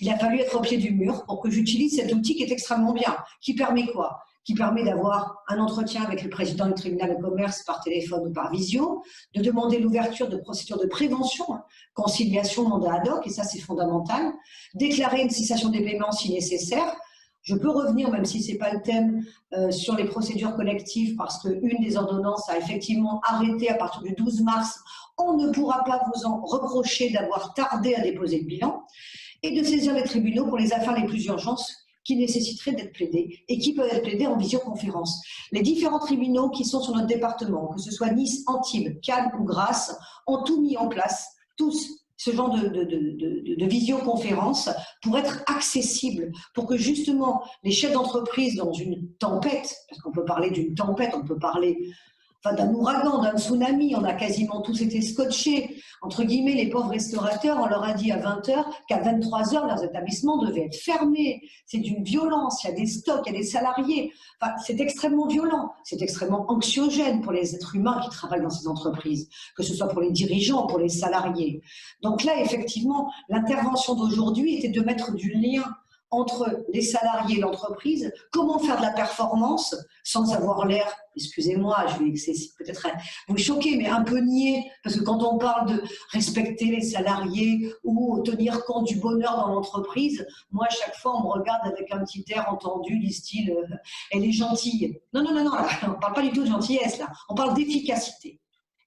il a fallu être au pied du mur pour que j'utilise cet outil qui est extrêmement bien. Qui permet quoi? Qui permet d'avoir un entretien avec le président du tribunal de commerce par téléphone ou par visio, de demander l'ouverture de procédures de prévention, conciliation, mandat ad hoc, et ça c'est fondamental, déclarer une cessation des paiements si nécessaire. Je peux revenir, même si ce n'est pas le thème, sur les procédures collectives, parce qu'une des ordonnances a effectivement arrêté à partir du 12 mars. On ne pourra pas vous en reprocher d'avoir tardé à déposer le bilan, et de saisir les tribunaux pour les affaires les plus urgentes qui nécessiteraient d'être plaidées et qui peuvent être plaidées en visioconférence. Les différents tribunaux qui sont sur notre département, que ce soit Nice, Antibes, Cannes ou Grasse, ont tout mis en place, tous, ce genre de visioconférence pour être accessible, pour que justement les chefs d'entreprise dans une tempête, parce qu'on peut parler d'une tempête, on peut parler d'un ouragan, d'un tsunami. On a quasiment tous été scotchés. Entre guillemets, les pauvres restaurateurs, on leur a dit à 20h qu'à 23h, leurs établissements devaient être fermés. C'est d'une violence, il y a des stocks, il y a des salariés. Enfin, c'est extrêmement violent, c'est extrêmement anxiogène pour les êtres humains qui travaillent dans ces entreprises, que ce soit pour les dirigeants, pour les salariés. Donc là, effectivement, l'intervention d'aujourd'hui était de mettre du lien entre les salariés et l'entreprise, comment faire de la performance sans avoir l'air, excusez-moi, je vais peut-être vous choquer, mais un peu niais, parce que quand on parle de respecter les salariés ou tenir compte du bonheur dans l'entreprise, moi, à chaque fois, on me regarde avec un petit air entendu du style « elle est gentille ». Non, non, non, non, là, on ne parle pas du tout de gentillesse, là, on parle d'efficacité.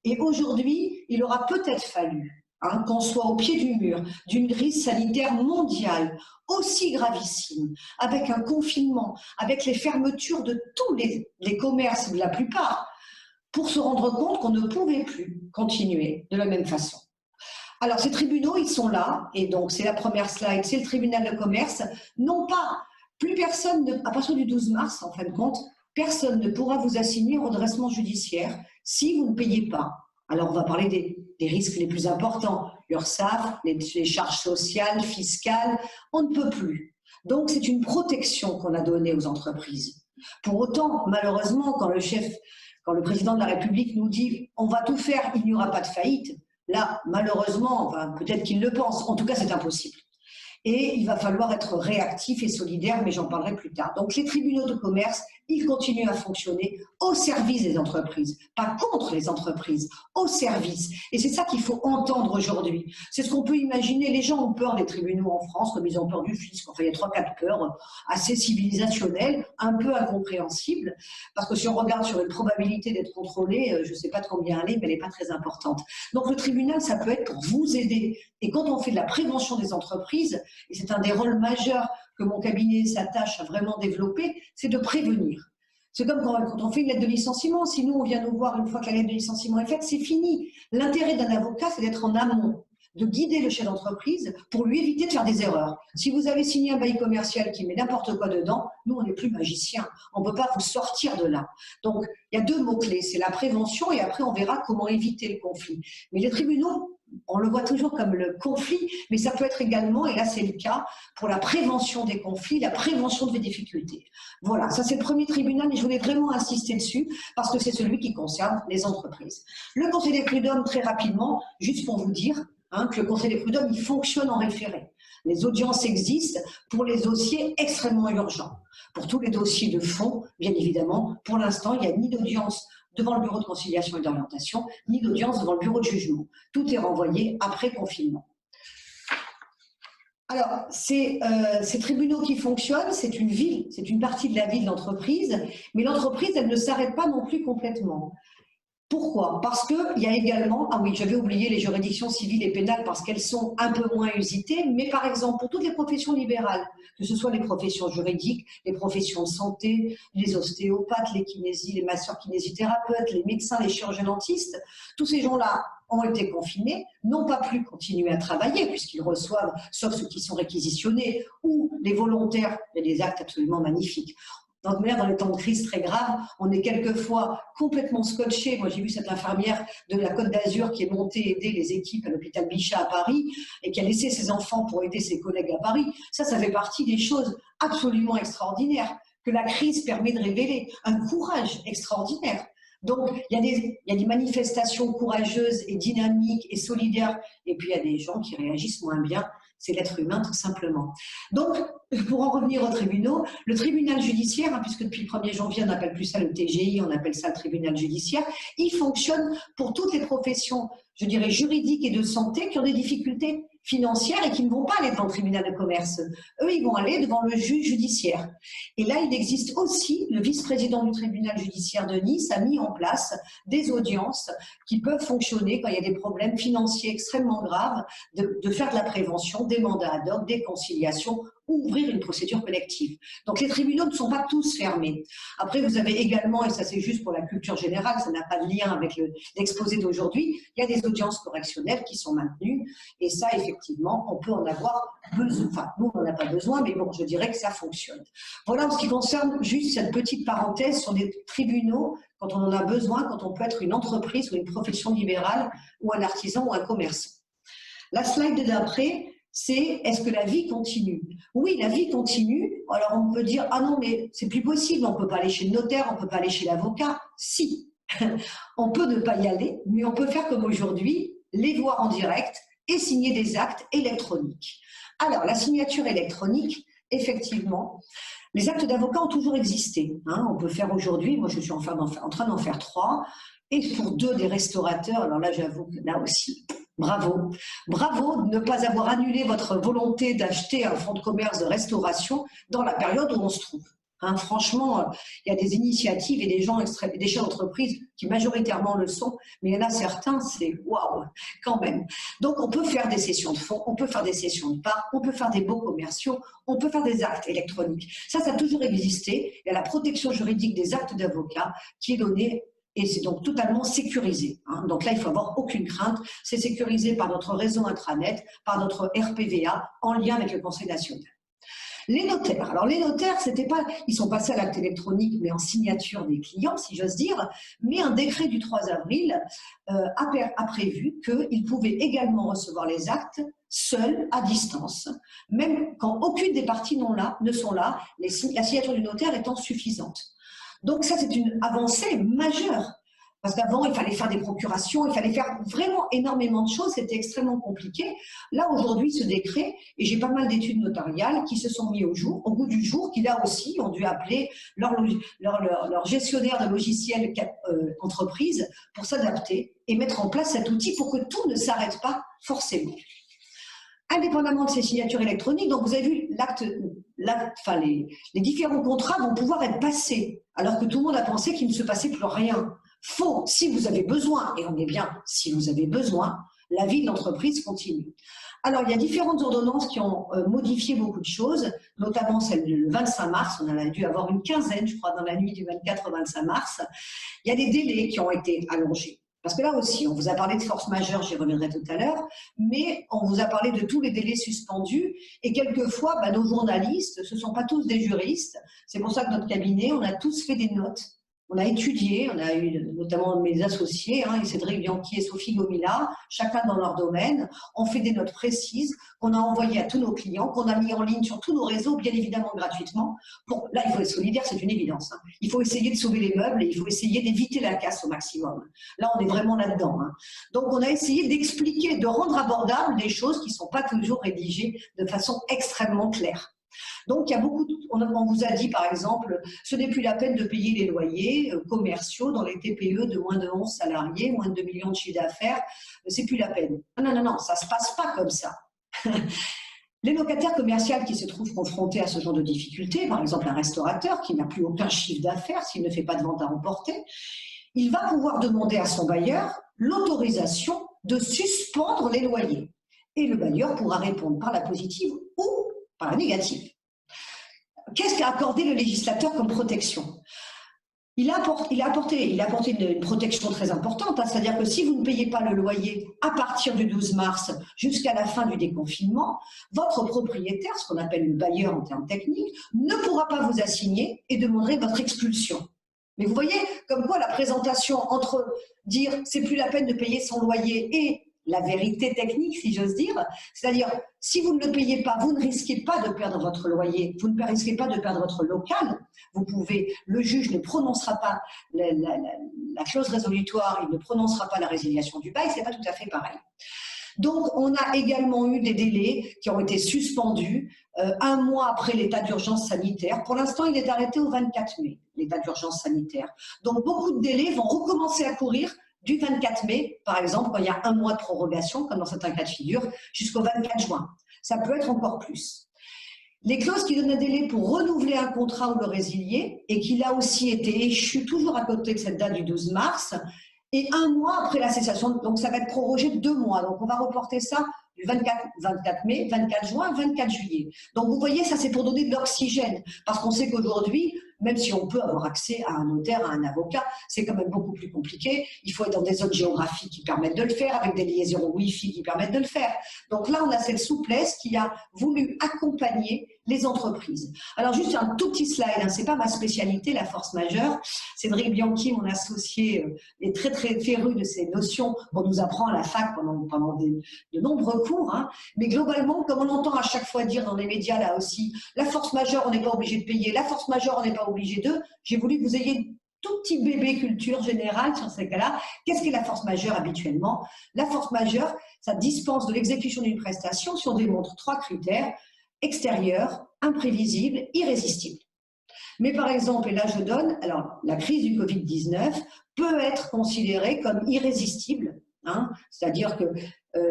Et aujourd'hui, il aura peut-être fallu qu'on soit au pied du mur d'une crise sanitaire mondiale aussi gravissime, avec un confinement, avec les fermetures de tous les commerces, de la plupart, pour se rendre compte qu'on ne pouvait plus continuer de la même façon. Alors ces tribunaux, ils sont là, et donc c'est la première slide, c'est le tribunal de commerce. Non pas, plus personne, à partir du 12 mars, en fin de compte, personne ne pourra vous assigner au redressement judiciaire si vous ne payez pas. Alors, on va parler des risques les plus importants, l'URSSAF, les charges sociales, fiscales, on ne peut plus. Donc, c'est une protection qu'on a donnée aux entreprises. Pour autant, malheureusement, quand le président de la République nous dit « on va tout faire, il n'y aura pas de faillite », là, malheureusement, enfin, peut-être qu'il le pense, en tout cas, c'est impossible. Et il va falloir être réactif et solidaire, mais j'en parlerai plus tard. Donc, les tribunaux de commerce, ils continuent à fonctionner au service des entreprises, pas contre les entreprises, au service. Et c'est ça qu'il faut entendre aujourd'hui. C'est ce qu'on peut imaginer. Les gens ont peur des tribunaux en France, comme ils ont peur du fisc. Enfin, il y a 3-4 peurs assez civilisationnelles, un peu incompréhensibles, parce que si on regarde sur une probabilité d'être contrôlé, je ne sais pas de combien elle est, mais elle n'est pas très importante. Donc, le tribunal, ça peut être pour vous aider. Et quand on fait de la prévention des entreprises, et c'est un des rôles majeurs que mon cabinet s'attache à vraiment développer, c'est de prévenir. C'est comme quand on fait une lettre de licenciement. Si nous, on vient nous voir une fois que la lettre de licenciement est faite, c'est fini. L'intérêt d'un avocat, c'est d'être en amont, de guider le chef d'entreprise pour lui éviter de faire des erreurs. Si vous avez signé un bail commercial qui met n'importe quoi dedans, nous, on n'est plus magiciens. On ne peut pas vous sortir de là. Donc, il y a 2 mots-clés. C'est la prévention et après, on verra comment éviter le conflit. Mais les tribunaux, on le voit toujours comme le conflit, mais ça peut être également, et là c'est le cas, pour la prévention des conflits, la prévention des difficultés. Voilà, ça c'est le premier tribunal et je voulais vraiment insister dessus parce que c'est celui qui concerne les entreprises. Le Conseil des prud'hommes, très rapidement, juste pour vous dire que le Conseil des prud'hommes, il fonctionne en référé. Les audiences existent pour les dossiers extrêmement urgents. Pour tous les dossiers de fond, bien évidemment, pour l'instant, il n'y a ni d'audience devant le bureau de conciliation et d'orientation, ni d'audience devant le bureau de jugement. Tout est renvoyé après confinement. Alors, ces tribunaux qui fonctionnent, c'est une ville, c'est une partie de la vie de l'entreprise, mais l'entreprise, elle ne s'arrête pas non plus complètement. Pourquoi? Parce qu'il y a également, ah oui, j'avais oublié les juridictions civiles et pénales parce qu'elles sont un peu moins usitées, mais par exemple, pour toutes les professions libérales, que ce soit les professions juridiques, les professions de santé, les ostéopathes, les masseurs kinésithérapeutes, les médecins, les chirurgiens dentistes, tous ces gens-là ont été confinés, n'ont pas pu continuer à travailler puisqu'ils reçoivent, sauf ceux qui sont réquisitionnés, ou les volontaires, il y a des actes absolument magnifiques. Dans les temps de crise très graves, on est quelquefois complètement scotché. Moi, j'ai vu cette infirmière de la Côte d'Azur qui est montée aider les équipes à l'hôpital Bichat à Paris et qui a laissé ses enfants pour aider ses collègues à Paris. Ça fait partie des choses absolument extraordinaires que la crise permet de révéler. Un courage extraordinaire. Donc, il y a des manifestations courageuses et dynamiques et solidaires. Et puis, il y a des gens qui réagissent moins bien. C'est l'être humain, tout simplement. Donc, pour en revenir aux tribunaux, le tribunal judiciaire, puisque depuis le 1er janvier, on n'appelle plus ça le TGI, on appelle ça le tribunal judiciaire, il fonctionne pour toutes les professions, je dirais, juridiques et de santé qui ont des difficultés financières et qui ne vont pas aller devant le tribunal de commerce. Eux, ils vont aller devant le juge judiciaire. Et là, il existe aussi, le vice-président du tribunal judiciaire de Nice a mis en place des audiences qui peuvent fonctionner quand il y a des problèmes financiers extrêmement graves, de faire de la prévention, des mandats ad hoc, des conciliations ouvrir une procédure collective. Donc les tribunaux ne sont pas tous fermés. Après, vous avez également, et ça c'est juste pour la culture générale, ça n'a pas de lien avec l'exposé d'aujourd'hui, il y a des audiences correctionnelles qui sont maintenues, et ça effectivement, on peut en avoir besoin. Enfin, nous on n'en a pas besoin, mais bon, je dirais que ça fonctionne. Voilà en ce qui concerne juste cette petite parenthèse sur les tribunaux, quand on en a besoin, quand on peut être une entreprise ou une profession libérale, ou un artisan ou un commerçant. La slide d'après, c'est est-ce que la vie continue? Oui, la vie continue. Alors on peut dire, ah non, mais c'est plus possible, on ne peut pas aller chez le notaire, on ne peut pas aller chez l'avocat. Si, on peut ne pas y aller, mais on peut faire comme aujourd'hui, les voir en direct et signer des actes électroniques. Alors, la signature électronique, effectivement, les actes d'avocat ont toujours existé. Hein. On peut faire aujourd'hui, moi je suis en train d'en faire 3, et pour 2 des restaurateurs, alors là j'avoue que là aussi, bravo. Bravo de ne pas avoir annulé votre volonté d'acheter un fonds de commerce de restauration dans la période où on se trouve. Hein, franchement, il y a des initiatives et des gens, des chefs d'entreprise qui majoritairement le sont, mais il y en a certains, c'est waouh, quand même. Donc, on peut faire des sessions de fonds, on peut faire des sessions de parts, on peut faire des baux commerciaux, on peut faire des actes électroniques. Ça a toujours existé. Il y a la protection juridique des actes d'avocat qui est donnée et c'est donc totalement sécurisé. Hein. Donc là, il faut avoir aucune crainte. C'est sécurisé par notre réseau intranet, par notre RPVA, en lien avec le Conseil national. Les notaires. Alors les notaires, ils sont passés à l'acte électronique, mais en signature des clients, si j'ose dire. Mais un décret du 3 avril a prévu qu'ils pouvaient également recevoir les actes seuls, à distance, même quand aucune des parties ne sont là, la signature du notaire étant suffisante. Donc ça, c'est une avancée majeure. Parce qu'avant, il fallait faire des procurations, il fallait faire vraiment énormément de choses, c'était extrêmement compliqué. Là, aujourd'hui, ce décret, et j'ai pas mal d'études notariales qui se sont mis au goût du jour, qui là aussi ont dû appeler leur gestionnaire de logiciels entreprise pour s'adapter et mettre en place cet outil pour que tout ne s'arrête pas forcément. Indépendamment de ces signatures électroniques, donc vous avez vu, les différents contrats vont pouvoir être passés, alors que tout le monde a pensé qu'il ne se passait plus rien. Faux, si vous avez besoin, et on est bien, si vous avez besoin, la vie de l'entreprise continue. Alors, il y a différentes ordonnances qui ont modifié beaucoup de choses, notamment celle du 25 mars, on en a dû avoir une quinzaine, je crois, dans la nuit du 24 au 25 mars. Il y a des délais qui ont été allongés. Parce que là aussi, on vous a parlé de force majeure, j'y reviendrai tout à l'heure, mais on vous a parlé de tous les délais suspendus, et quelquefois, nos journalistes, ce ne sont pas tous des juristes, c'est pour ça que notre cabinet, on a tous fait des notes. On a étudié, on a eu notamment mes associés, Cédric Bianchi et Sophie Gomila, chacun dans leur domaine. On fait des notes précises qu'on a envoyées à tous nos clients, qu'on a mis en ligne sur tous nos réseaux, bien évidemment gratuitement. Là, il faut être solidaire, c'est une évidence. Il faut essayer de sauver les meubles et il faut essayer d'éviter la casse au maximum. Là, on est vraiment là-dedans. Donc, on a essayé d'expliquer, de rendre abordables des choses qui ne sont pas toujours rédigées de façon extrêmement claire. Donc, il y a on vous a dit, par exemple, ce n'est plus la peine de payer les loyers commerciaux dans les TPE de moins de 11 salariés, moins de 2 millions de chiffre d'affaires, c'est plus la peine. Non, ça ne se passe pas comme ça. Les locataires commerciaux qui se trouvent confrontés à ce genre de difficultés, par exemple un restaurateur qui n'a plus aucun chiffre d'affaires s'il ne fait pas de vente à emporter, il va pouvoir demander à son bailleur l'autorisation de suspendre les loyers. Et le bailleur pourra répondre par la positive ou par la négative. Qu'est-ce qu'a accordé le législateur comme protection? Il a apporté une protection très importante, c'est-à-dire que si vous ne payez pas le loyer à partir du 12 mars jusqu'à la fin du déconfinement, votre propriétaire, ce qu'on appelle le bailleur en termes techniques, ne pourra pas vous assigner et demanderait votre expulsion. Mais vous voyez, comme quoi la présentation entre dire c'est plus la peine de payer son loyer et la vérité technique, si j'ose dire, c'est-à-dire si vous ne le payez pas, vous ne risquez pas de perdre votre loyer, vous ne risquez pas de perdre votre local, le juge ne prononcera pas la clause résolutoire, il ne prononcera pas la résiliation du bail, c'est pas tout à fait pareil. Donc, on a également eu des délais qui ont été suspendus 1 mois après l'état d'urgence sanitaire. Pour l'instant, il est arrêté au 24 mai, l'état d'urgence sanitaire. Donc, beaucoup de délais vont recommencer à courir du 24 mai, par exemple, quand il y a 1 mois de prorogation, comme dans certains cas de figure, jusqu'au 24 juin. Ça peut être encore plus. Les clauses qui donnent un délai pour renouveler un contrat ou le résilier, et qui là aussi été échu toujours à côté de cette date du 12 mars, et 1 mois après la cessation, donc ça va être prorogé de 2 mois. Donc on va reporter ça du 24 mai, 24 juin, 24 juillet. Donc vous voyez, ça c'est pour donner de l'oxygène, parce qu'on sait qu'aujourd'hui, même si on peut avoir accès à un notaire, à un avocat, c'est quand même beaucoup plus compliqué. Il faut être dans des zones géographiques qui permettent de le faire, avec des liaisons Wi-Fi qui permettent de le faire. Donc là, on a cette souplesse qui a voulu accompagner les entreprises. Alors juste un tout petit slide, hein, c'est pas ma spécialité, la force majeure. Cédric Bianchi, mon associé, est très très féru de ces notions qu'on nous apprend à la fac pendant de nombreux cours. Hein. Mais globalement, comme on entend à chaque fois dire dans les médias là aussi, la force majeure, on n'est pas obligé de payer, la force majeure, on n'est pas obligé de. J'ai voulu que vous ayez une tout petit bébé culture générale sur ces cas-là. Qu'est-ce qu'est la force majeure habituellement? La force majeure, ça dispense de l'exécution d'une prestation si on démontre 3 critères: extérieur, imprévisible, irrésistible. Mais par exemple, et là je donne, alors la crise du Covid-19 peut être considérée comme irrésistible, hein, c'est-à-dire que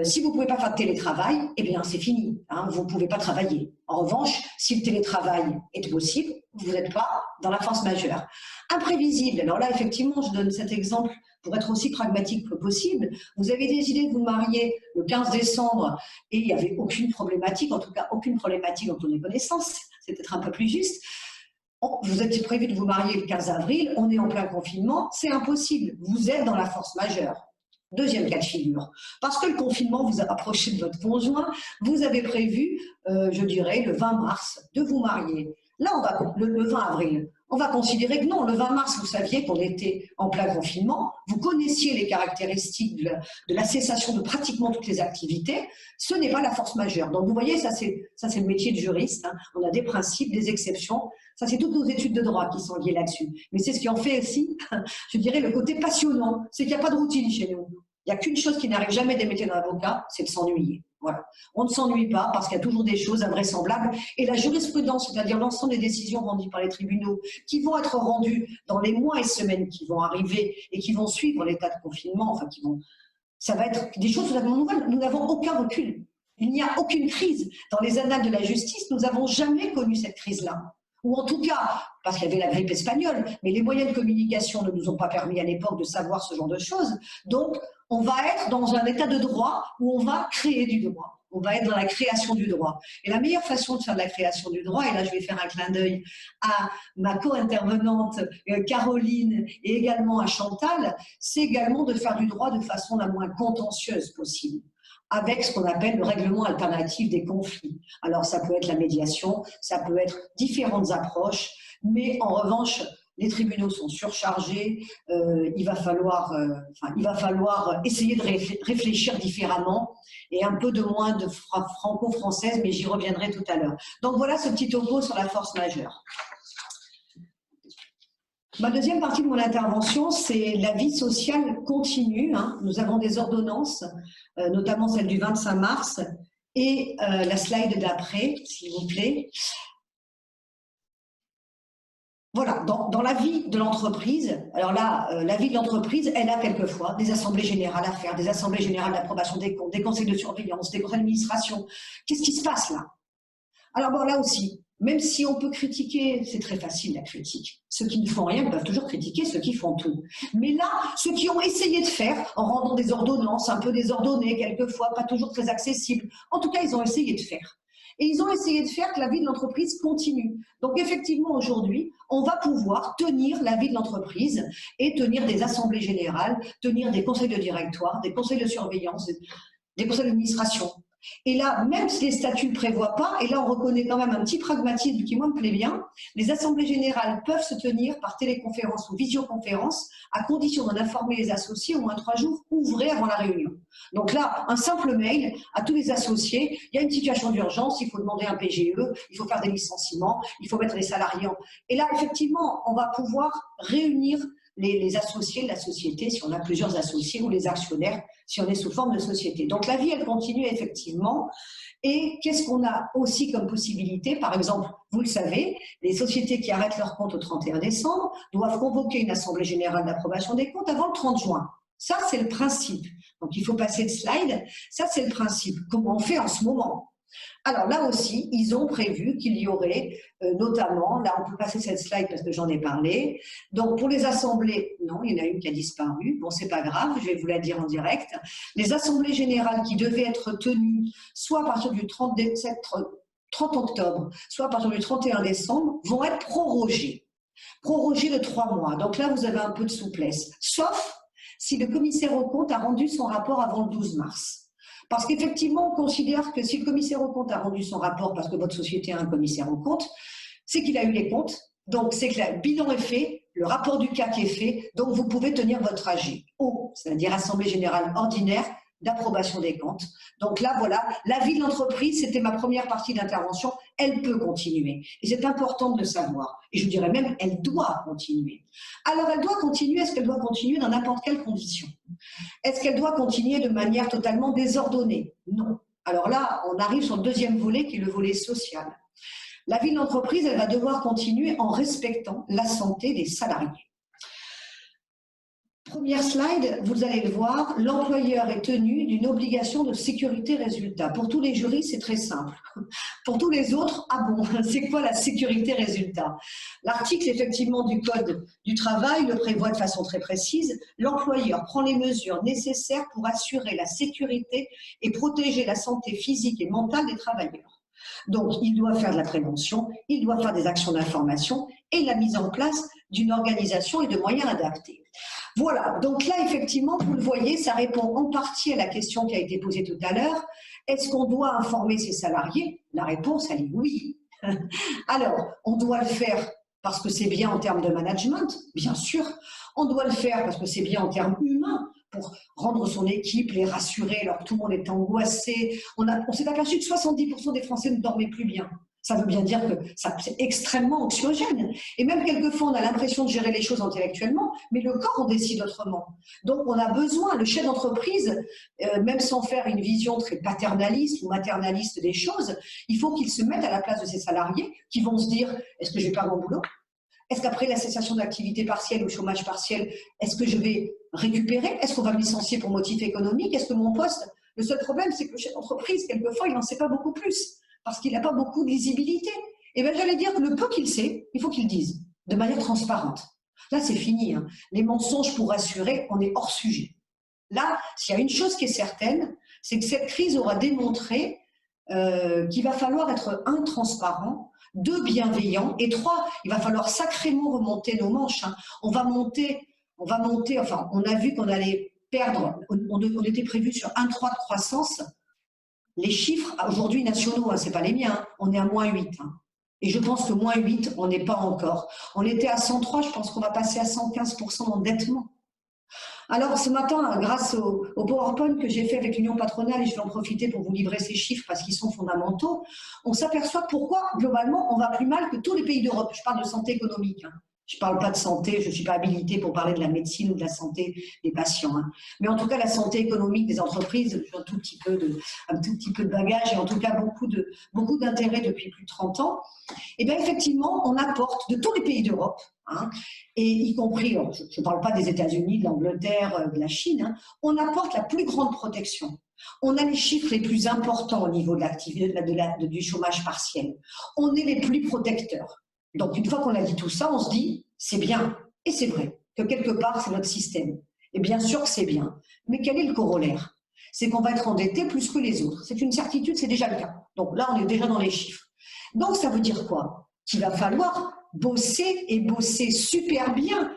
si vous ne pouvez pas faire de télétravail, eh bien c'est fini, hein, vous ne pouvez pas travailler. En revanche, si le télétravail est possible, vous n'êtes pas dans la force majeure. Imprévisible, alors là effectivement je donne cet exemple pour être aussi pragmatique que possible. Vous avez décidé de vous marier le 15 décembre et il n'y avait aucune problématique, en tout cas aucune problématique dont on ait connaissance, c'est peut-être un peu plus juste. Vous êtes prévu de vous marier le 15 avril, on est en plein confinement, c'est impossible, vous êtes dans la force majeure. Deuxième cas de figure, parce que le confinement vous a rapproché de votre conjoint, vous avez prévu, je dirais, le 20 mars de vous marier. Là, on va, le 20 avril, on va considérer que non, le 20 mars, vous saviez qu'on était en plein confinement, vous connaissiez les caractéristiques de la cessation de pratiquement toutes les activités, ce n'est pas la force majeure. Donc vous voyez, ça c'est le métier de juriste, hein. On a des principes, des exceptions, ça c'est toutes nos études de droit qui sont liées là-dessus. Mais c'est ce qui en fait aussi, je dirais, le côté passionnant, c'est qu'il n'y a pas de routine chez nous. Il n'y a qu'une chose qui n'arrive jamais des métiers d'avocat, c'est de s'ennuyer. Voilà. On ne s'ennuie pas parce qu'il y a toujours des choses invraisemblables. Et la jurisprudence, c'est-à-dire l'ensemble des décisions rendues par les tribunaux, qui vont être rendues dans les mois et semaines qui vont arriver et qui vont suivre l'état de confinement, enfin ça va être des choses totalement nouvelles. Nous n'avons aucun recul. Il n'y a aucune crise. Dans les annales de la justice, nous n'avons jamais connu cette crise-là. Ou en tout cas, parce qu'il y avait la grippe espagnole, mais les moyens de communication ne nous ont pas permis à l'époque de savoir ce genre de choses. Donc, on va être dans un état de droit où on va créer du droit. On va être dans la création du droit. Et la meilleure façon de faire de la création du droit, et là je vais faire un clin d'œil à ma co-intervenante Caroline et également à Chantal, c'est également de faire du droit de façon la moins contentieuse possible, avec ce qu'on appelle le règlement alternatif des conflits. Alors ça peut être la médiation, ça peut être différentes approches, mais en revanche, les tribunaux sont surchargés, il va falloir essayer de réfléchir différemment et un peu de moins de franco-française, mais j'y reviendrai tout à l'heure. Donc voilà ce petit topo sur la force majeure. Ma deuxième partie de mon intervention, c'est la vie sociale continue. Hein. Nous avons des ordonnances, notamment celle du 25 mars, et la slide d'après, s'il vous plaît. Voilà, dans la vie de l'entreprise, alors là, la vie de l'entreprise, elle a quelquefois des assemblées générales à faire, des assemblées générales d'approbation des comptes, des conseils de surveillance, des conseils d'administration. Qu'est-ce qui se passe là? Alors bon, là aussi, même si on peut critiquer, c'est très facile la critique. Ceux qui ne font rien peuvent toujours critiquer ceux qui font tout. Mais là, ceux qui ont essayé de faire, en rendant des ordonnances un peu désordonnées, quelquefois pas toujours très accessibles, en tout cas, ils ont essayé de faire. Et ils ont essayé de faire que la vie de l'entreprise continue. Donc effectivement, aujourd'hui, on va pouvoir tenir la vie de l'entreprise et tenir des assemblées générales, tenir des conseils de directoire, des conseils de surveillance, des conseils d'administration. Et là, même si les statuts ne prévoient pas, et là on reconnaît quand même un petit pragmatisme qui moi me plaît bien, les assemblées générales peuvent se tenir par téléconférence ou visioconférence à condition d'en informer les associés au moins 3 jours ouvrés avant la réunion. Donc là, un simple mail à tous les associés, il y a une situation d'urgence, il faut demander un PGE, il faut faire des licenciements, il faut mettre les salariés en... Et là, effectivement, on va pouvoir réunir les associés de la société, si on a plusieurs associés, ou les actionnaires, si on est sous forme de société. Donc la vie, elle continue effectivement. Et qu'est-ce qu'on a aussi comme possibilité? Par exemple, vous le savez, les sociétés qui arrêtent leur compte au 31 décembre doivent convoquer une assemblée générale d'approbation des comptes avant le 30 juin. Ça, c'est le principe. Donc il faut passer le slide. Ça, c'est le principe. Comment on fait en ce moment? Alors là aussi, ils ont prévu qu'il y aurait notamment, là on peut passer cette slide parce que j'en ai parlé, donc pour les assemblées, non, il y en a une qui a disparu, bon c'est pas grave, je vais vous la dire en direct, les assemblées générales qui devaient être tenues soit à partir du 30 octobre, soit à partir du 31 décembre, vont être prorogées de 3 mois. Donc là, vous avez un peu de souplesse, sauf si le commissaire aux comptes a rendu son rapport avant le 12 mars. Parce qu'effectivement, on considère que si le commissaire aux comptes a rendu son rapport parce que votre société a un commissaire aux comptes, c'est qu'il a eu les comptes, donc c'est que le bilan est fait, le rapport du CAC est fait, donc vous pouvez tenir votre AG, c'est-à-dire Assemblée Générale Ordinaire d'approbation des comptes. Donc là, voilà, la vie de l'entreprise, c'était ma première partie d'intervention, elle peut continuer. Et c'est important de le savoir. Et je dirais même, elle doit continuer. Alors, elle doit continuer, est-ce qu'elle doit continuer dans n'importe quelle condition? Est-ce qu'elle doit continuer de manière totalement désordonnée? Non. Alors là, on arrive sur le deuxième volet, qui est le volet social. La vie de l'entreprise, elle va devoir continuer en respectant la santé des salariés. Première slide, vous allez le voir, l'employeur est tenu d'une obligation de sécurité résultat. Pour tous les jurys, c'est très simple. Pour tous les autres, ah bon, c'est quoi la sécurité résultat? L'article, effectivement, du Code du travail le prévoit de façon très précise. L'employeur prend les mesures nécessaires pour assurer la sécurité et protéger la santé physique et mentale des travailleurs. Donc, il doit faire de la prévention, il doit faire des actions d'information et la mise en place d'une organisation et de moyens adaptés. Voilà, donc là, effectivement, vous le voyez, ça répond en partie à la question qui a été posée tout à l'heure. Est-ce qu'on doit informer ses salariés? La réponse, elle est oui. Alors, on doit le faire parce que c'est bien en termes de management, bien sûr. On doit le faire parce que c'est bien en termes humains, pour rendre son équipe, les rassurer, alors que tout le monde est angoissé. On s'est aperçu que 70% des Français ne dormaient plus bien. Ça veut bien dire que c'est extrêmement anxiogène. Et même quelquefois, on a l'impression de gérer les choses intellectuellement, mais le corps en décide autrement. Donc, on a besoin, le chef d'entreprise, même sans faire une vision très paternaliste ou maternaliste des choses, il faut qu'il se mette à la place de ses salariés qui vont se dire, est-ce que je vais perdre mon boulot? Est-ce qu'après la cessation d'activité partielle ou chômage partiel, est-ce que je vais récupérer? Est-ce qu'on va me licencier pour motif économique? Est-ce que mon poste… Le seul problème, c'est que le chef d'entreprise, quelquefois, il n'en sait pas beaucoup plus parce qu'il n'a pas beaucoup de lisibilité. Et bien, j'allais dire que le peu qu'il sait, il faut qu'il le dise de manière transparente. Là, c'est fini. Hein. Les mensonges pour rassurer, on est hors sujet. Là, s'il y a une chose qui est certaine, c'est que cette crise aura démontré qu'il va falloir être intransparent, 2, bienveillant, et 3, il va falloir sacrément remonter nos manches. Hein. On va monter, enfin, on a vu qu'on allait perdre, on était prévu sur 1,3 de croissance. Les chiffres, aujourd'hui nationaux, hein, ce n'est pas les miens, hein, on est à -8. Hein. Et je pense que -8, on n'est pas encore. On était à 103, je pense qu'on va passer à 115% d'endettement. Alors ce matin, grâce au PowerPoint que j'ai fait avec l'Union patronale, et je vais en profiter pour vous livrer ces chiffres parce qu'ils sont fondamentaux, on s'aperçoit pourquoi, globalement, on va plus mal que tous les pays d'Europe. Je parle de santé économique. Hein. Je ne parle pas de santé, je ne suis pas habilitée pour parler de la médecine ou de la santé des patients. Hein. Mais en tout cas, la santé économique des entreprises, j'ai un tout petit peu de bagage et en tout cas beaucoup d'intérêt depuis plus de 30 ans. Et bien effectivement, on apporte de tous les pays d'Europe, hein, et y compris, je ne parle pas des États-Unis, de l'Angleterre, de la Chine, hein, on apporte la plus grande protection. On a les chiffres les plus importants au niveau de l'activité, du chômage partiel. On est les plus protecteurs. Donc, une fois qu'on a dit tout ça, on se dit, c'est bien, et c'est vrai, que quelque part, c'est notre système. Et bien sûr que c'est bien. Mais quel est le corollaire? C'est qu'on va être endetté plus que les autres. C'est une certitude, c'est déjà le cas. Donc là, on est déjà dans les chiffres. Donc, ça veut dire quoi? Qu'il va falloir bosser et bosser super bien,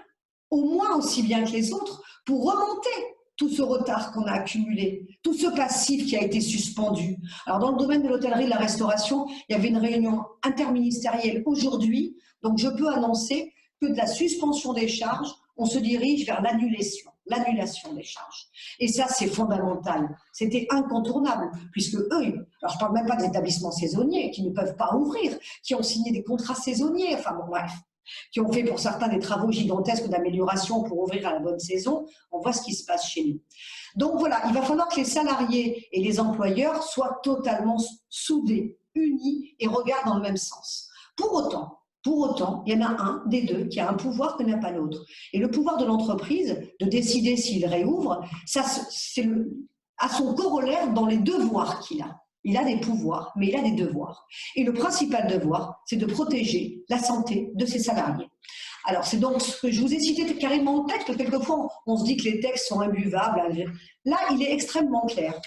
au moins aussi bien que les autres, pour remonter tout ce retard qu'on a accumulé, tout ce passif qui a été suspendu. Alors, dans le domaine de l'hôtellerie et de la restauration, il y avait une réunion interministérielle aujourd'hui, donc je peux annoncer que de la suspension des charges, on se dirige vers l'annulation des charges. Et ça, c'est fondamental. C'était incontournable, puisque eux, alors je ne parle même pas des établissements saisonniers qui ne peuvent pas ouvrir, qui ont signé des contrats saisonniers, enfin bon, bref, qui ont fait pour certains des travaux gigantesques d'amélioration pour ouvrir à la bonne saison. On voit ce qui se passe chez nous. Donc voilà, il va falloir que les salariés et les employeurs soient totalement soudés, unis et regardent dans le même sens. Pour autant, il y en a un des deux qui a un pouvoir que n'a pas l'autre. Et le pouvoir de l'entreprise de décider s'il réouvre, ça, c'est à son corollaire dans les devoirs qu'il a. il a des pouvoirs, mais il a des devoirs. Et le principal devoir, c'est de protéger la santé de ses salariés. Alors, c'est donc ce que je vous ai cité carrément en texte, parce que quelquefois, on se dit que les textes sont imbuvables. Là, il est extrêmement clair.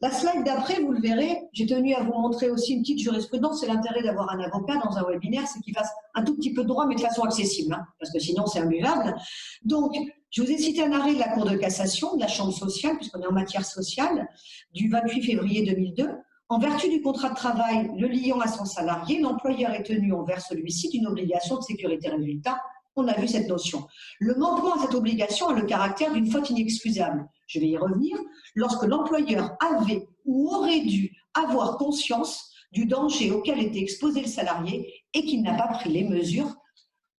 La slide d'après, vous le verrez, j'ai tenu à vous montrer aussi une petite jurisprudence. C'est l'intérêt d'avoir un avocat dans un webinaire, c'est qu'il fasse un tout petit peu de droit, mais de façon accessible, hein, parce que sinon, c'est imbuvable. Donc, je vous ai cité un arrêt de la Cour de cassation, de la Chambre sociale, puisqu'on est en matière sociale, du 28 février 2002. En vertu du contrat de travail le liant à son salarié, l'employeur est tenu envers celui-ci d'une obligation de sécurité résultat. On a vu cette notion. Le manquement à cette obligation a le caractère d'une faute inexcusable. Je vais y revenir. Lorsque l'employeur avait ou aurait dû avoir conscience du danger auquel était exposé le salarié et qu'il n'a pas pris les mesures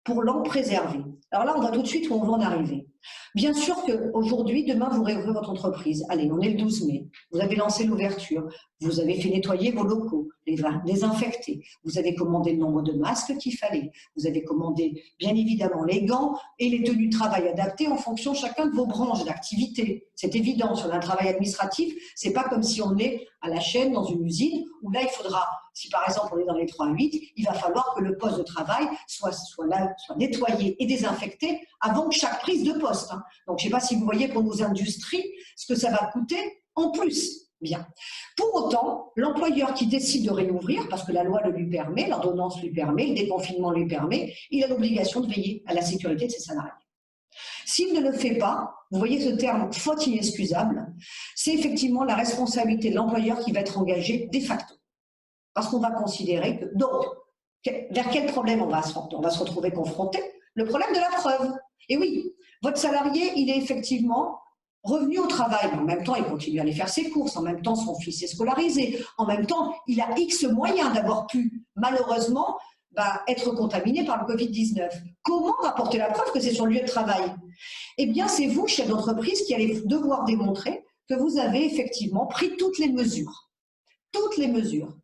pour l'en préserver. Alors là, on voit tout de suite où on va en arriver. Bien sûr qu'aujourd'hui, demain, vous réouvrez votre entreprise. Allez, on est le 12 mai. Vous avez lancé l'ouverture. Vous avez fait nettoyer vos locaux, les désinfecter. Vous avez commandé le nombre de masques qu'il fallait. Vous avez commandé, bien évidemment, les gants et les tenues de travail adaptées en fonction chacun de vos branches d'activité. C'est évident. Sur un travail administratif, c'est pas comme si on est à la chaîne dans une usine où là, il faudra, si par exemple on est dans les 3-8, il va falloir que le poste de travail soit nettoyé et désinfecté avant chaque prise de poste. Hein. Donc, je ne sais pas si vous voyez pour nos industries ce que ça va coûter en plus. Bien. Pour autant, l'employeur qui décide de réouvrir, parce que la loi le lui permet, l'ordonnance lui permet, le déconfinement lui permet, il a l'obligation de veiller à la sécurité de ses salariés. S'il ne le fait pas, vous voyez ce terme faute inexcusable, c'est effectivement la responsabilité de l'employeur qui va être engagée de facto. Parce qu'on va considérer que, donc, vers quel problème on va se retrouver confronté? Le problème de la preuve. Et oui, votre salarié, il est effectivement revenu au travail, mais en même temps, il continue à aller faire ses courses, en même temps, son fils est scolarisé, en même temps, il a X moyens d'avoir pu, malheureusement, être contaminé par le Covid-19. Comment apporter la preuve que c'est son lieu de travail? Eh bien, c'est vous, chef d'entreprise, qui allez devoir démontrer que vous avez effectivement pris toutes les mesures. Toutes les mesures.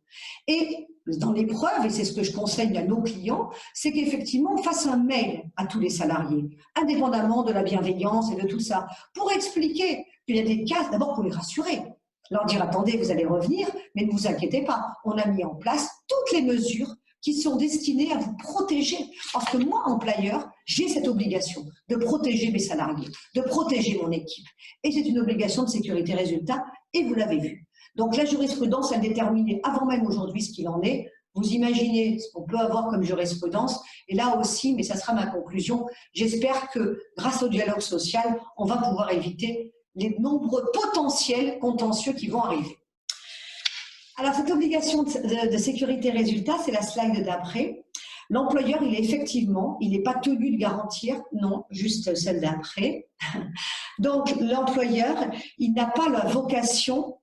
Et dans les preuves, et c'est ce que je conseille à nos clients, c'est qu'effectivement, on fasse un mail à tous les salariés, indépendamment de la bienveillance et de tout ça, pour expliquer qu'il y a des cas, d'abord pour les rassurer, leur dire, attendez, vous allez revenir, mais ne vous inquiétez pas, on a mis en place toutes les mesures qui sont destinées à vous protéger. Parce que moi, employeur, j'ai cette obligation de protéger mes salariés, de protéger mon équipe. Et c'est une obligation de sécurité résultat, et vous l'avez vu. Donc la jurisprudence, elle détermine avant même aujourd'hui ce qu'il en est. Vous imaginez ce qu'on peut avoir comme jurisprudence. Et là aussi, mais ça sera ma conclusion, j'espère que grâce au dialogue social, on va pouvoir éviter les nombreux potentiels contentieux qui vont arriver. Alors cette obligation de sécurité résultat, c'est la slide d'après. L'employeur, il est effectivement, il n'est pas tenu de garantir, non, juste celle d'après. Donc l'employeur, il n'a pas la vocation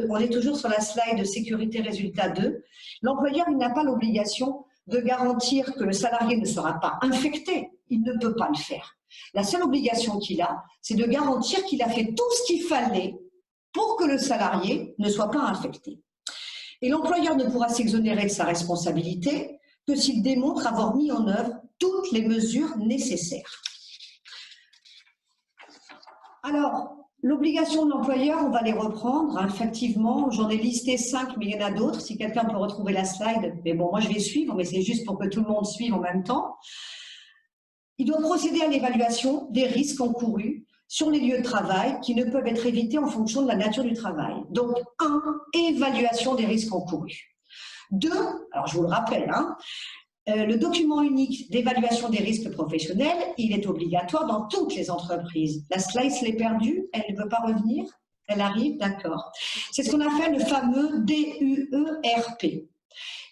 on est toujours sur la slide de sécurité résultat 2, l'employeur, il n'a pas l'obligation de garantir que le salarié ne sera pas infecté, il ne peut pas le faire. La seule obligation qu'il a, c'est de garantir qu'il a fait tout ce qu'il fallait pour que le salarié ne soit pas infecté. Et l'employeur ne pourra s'exonérer de sa responsabilité que s'il démontre avoir mis en œuvre toutes les mesures nécessaires. Alors, l'obligation de l'employeur, on va les reprendre, hein, effectivement, j'en ai listé 5, mais il y en a d'autres, si quelqu'un peut retrouver la slide, mais bon, moi je vais suivre, mais c'est juste pour que tout le monde suive en même temps. Il doit procéder à l'évaluation des risques encourus sur les lieux de travail qui ne peuvent être évités en fonction de la nature du travail. Donc, 1, évaluation des risques encourus. 2, alors je vous le rappelle, hein, le document unique d'évaluation des risques professionnels, il est obligatoire dans toutes les entreprises. La slide, je l'ai perdue, elle ne veut pas revenir, elle arrive, d'accord. C'est ce qu'on appelle le fameux DUERP.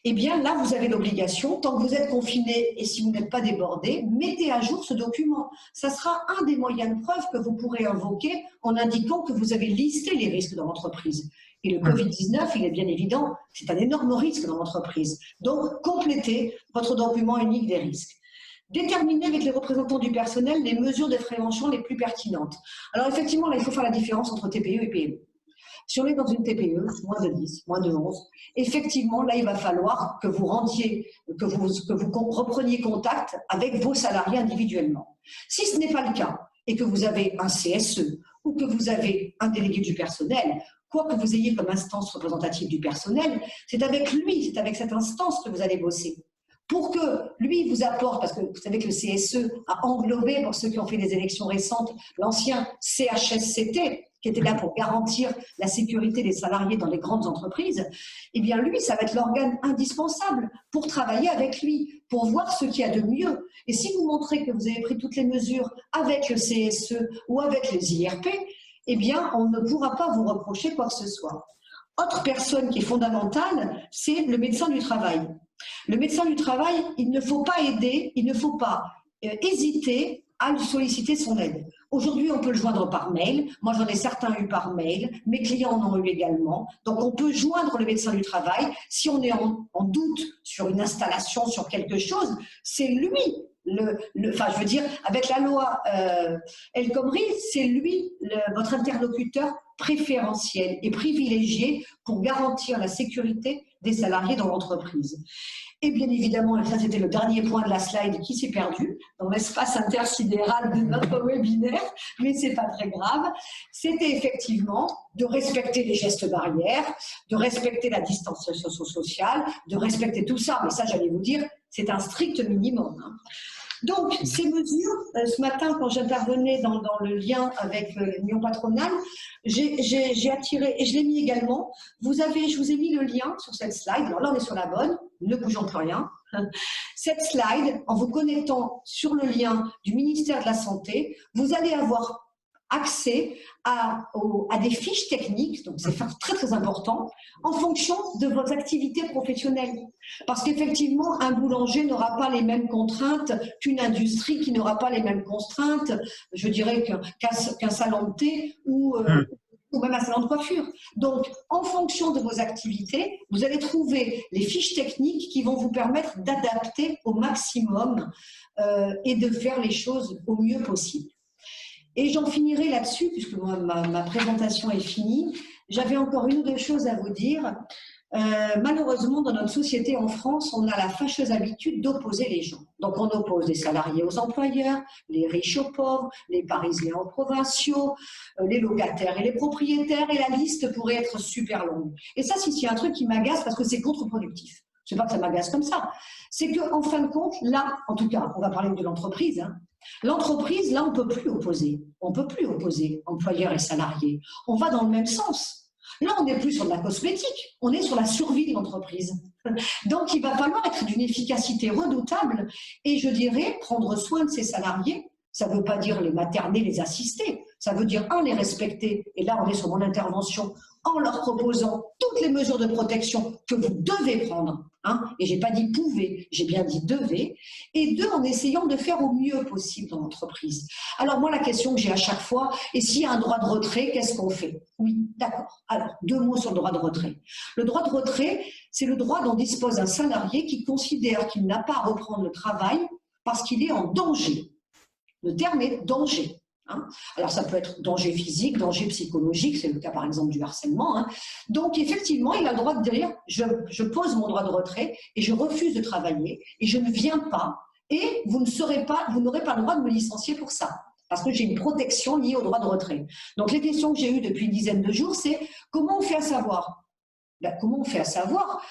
Eh bien, là, vous avez l'obligation, tant que vous êtes confiné et si vous n'êtes pas débordé, mettez à jour ce document. Ça sera un des moyens de preuve que vous pourrez invoquer en indiquant que vous avez listé les risques dans l'entreprise. Et le Covid-19, il est bien évident, c'est un énorme risque dans l'entreprise. Donc, complétez votre document unique des risques. Déterminez avec les représentants du personnel les mesures de prévention les plus pertinentes. Alors, effectivement, là, il faut faire la différence entre TPE et PME. Si on est dans une TPE, moins de 10, moins de 11, effectivement, là, il va falloir que vous repreniez contact avec vos salariés individuellement. Si ce n'est pas le cas et que vous avez un CSE ou que vous avez un délégué du personnel, quoi que vous ayez comme instance représentative du personnel, c'est avec lui, c'est avec cette instance que vous allez bosser. Pour que lui vous apporte, parce que vous savez que le CSE a englobé, pour ceux qui ont fait des élections récentes, l'ancien CHSCT, qui était là pour garantir la sécurité des salariés dans les grandes entreprises, eh bien lui, ça va être l'organe indispensable pour travailler avec lui, pour voir ce qu'il y a de mieux. Et si vous montrez que vous avez pris toutes les mesures avec le CSE ou avec les IRP, eh bien on ne pourra pas vous reprocher quoi que ce soit. Autre personne qui est fondamentale, c'est le médecin du travail. Le médecin du travail, il ne faut pas aider, il ne faut pas hésiter à lui solliciter son aide. Aujourd'hui, on peut le joindre par mail. Moi, j'en ai certains eu par mail. Mes clients en ont eu également. Donc, on peut joindre le médecin du travail. Si on est en doute sur une installation, sur quelque chose, c'est lui. Enfin, je veux dire, avec la loi El Khomri, c'est lui votre interlocuteur préférentiel et privilégié pour garantir la sécurité des salariés dans l'entreprise. Et bien évidemment, et ça c'était le dernier point de la slide qui s'est perdu dans l'espace intersidéral de notre webinaire, mais c'est pas très grave, c'était effectivement de respecter les gestes barrières, de respecter la distanciation sociale, de respecter tout ça. Mais ça, j'allais vous dire, c'est un strict minimum. Hein. Donc, ces mesures, ce matin, quand j'intervenais dans le lien avec l'union patronale, j'ai attiré, et je l'ai mis également, je vous ai mis le lien sur cette slide, alors là on est sur la bonne, ne bougeons plus rien. Cette slide, en vous connectant sur le lien du ministère de la Santé, vous allez avoir accès à des fiches techniques, donc c'est très très important, en fonction de votre activité professionnelle. Parce qu'effectivement, un boulanger n'aura pas les mêmes contraintes qu'une industrie qui n'aura pas les mêmes contraintes, je dirais qu'un salon de thé ou même un salon de coiffure. Donc, en fonction de vos activités, vous allez trouver les fiches techniques qui vont vous permettre d'adapter au maximum et de faire les choses au mieux possible. Et j'en finirai là-dessus, puisque ma présentation est finie. J'avais encore une ou deux choses à vous dire. Malheureusement, dans notre société en France, on a la fâcheuse habitude d'opposer les gens. Donc, on oppose les salariés aux employeurs, les riches aux pauvres, les parisiens aux provinciaux, les locataires et les propriétaires, et la liste pourrait être super longue. Et ça, c'est un truc qui m'agace parce que c'est contre-productif. Je ne sais pas que ça m'agace comme ça. C'est qu'en fin de compte, là, en tout cas, on va parler de l'entreprise, hein. L'entreprise, là, on ne peut plus opposer. On ne peut plus opposer employeurs et salariés. On va dans le même sens. Là, on n'est plus sur de la cosmétique, on est sur la survie de l'entreprise. Donc, il va falloir être d'une efficacité redoutable et, je dirais, prendre soin de ses salariés. Ça ne veut pas dire les materner, les assister. Ça veut dire, les respecter. Et là, on est sur mon intervention en leur proposant toutes les mesures de protection que vous devez prendre. Hein, et je n'ai pas dit pouvez, j'ai bien dit devez. Et deux, en essayant de faire au mieux possible dans l'entreprise. Alors moi, la question que j'ai à chaque fois, et s'il y a un droit de retrait, qu'est-ce qu'on fait? Oui, d'accord. Alors, 2 mots sur le droit de retrait. Le droit de retrait, c'est le droit dont dispose un salarié qui considère qu'il n'a pas à reprendre le travail parce qu'il est en danger. Le terme est danger. Hein. Alors ça peut être danger physique, danger psychologique, c'est le cas par exemple du harcèlement. Hein. Donc effectivement, il a le droit de dire je pose mon droit de retrait et je refuse de travailler et je ne viens pas et vous n'aurez pas le droit de me licencier pour ça parce que j'ai une protection liée au droit de retrait. Donc les questions que j'ai eues depuis une dizaine de jours, c'est comment on fait à savoir? Comment on fait à savoir?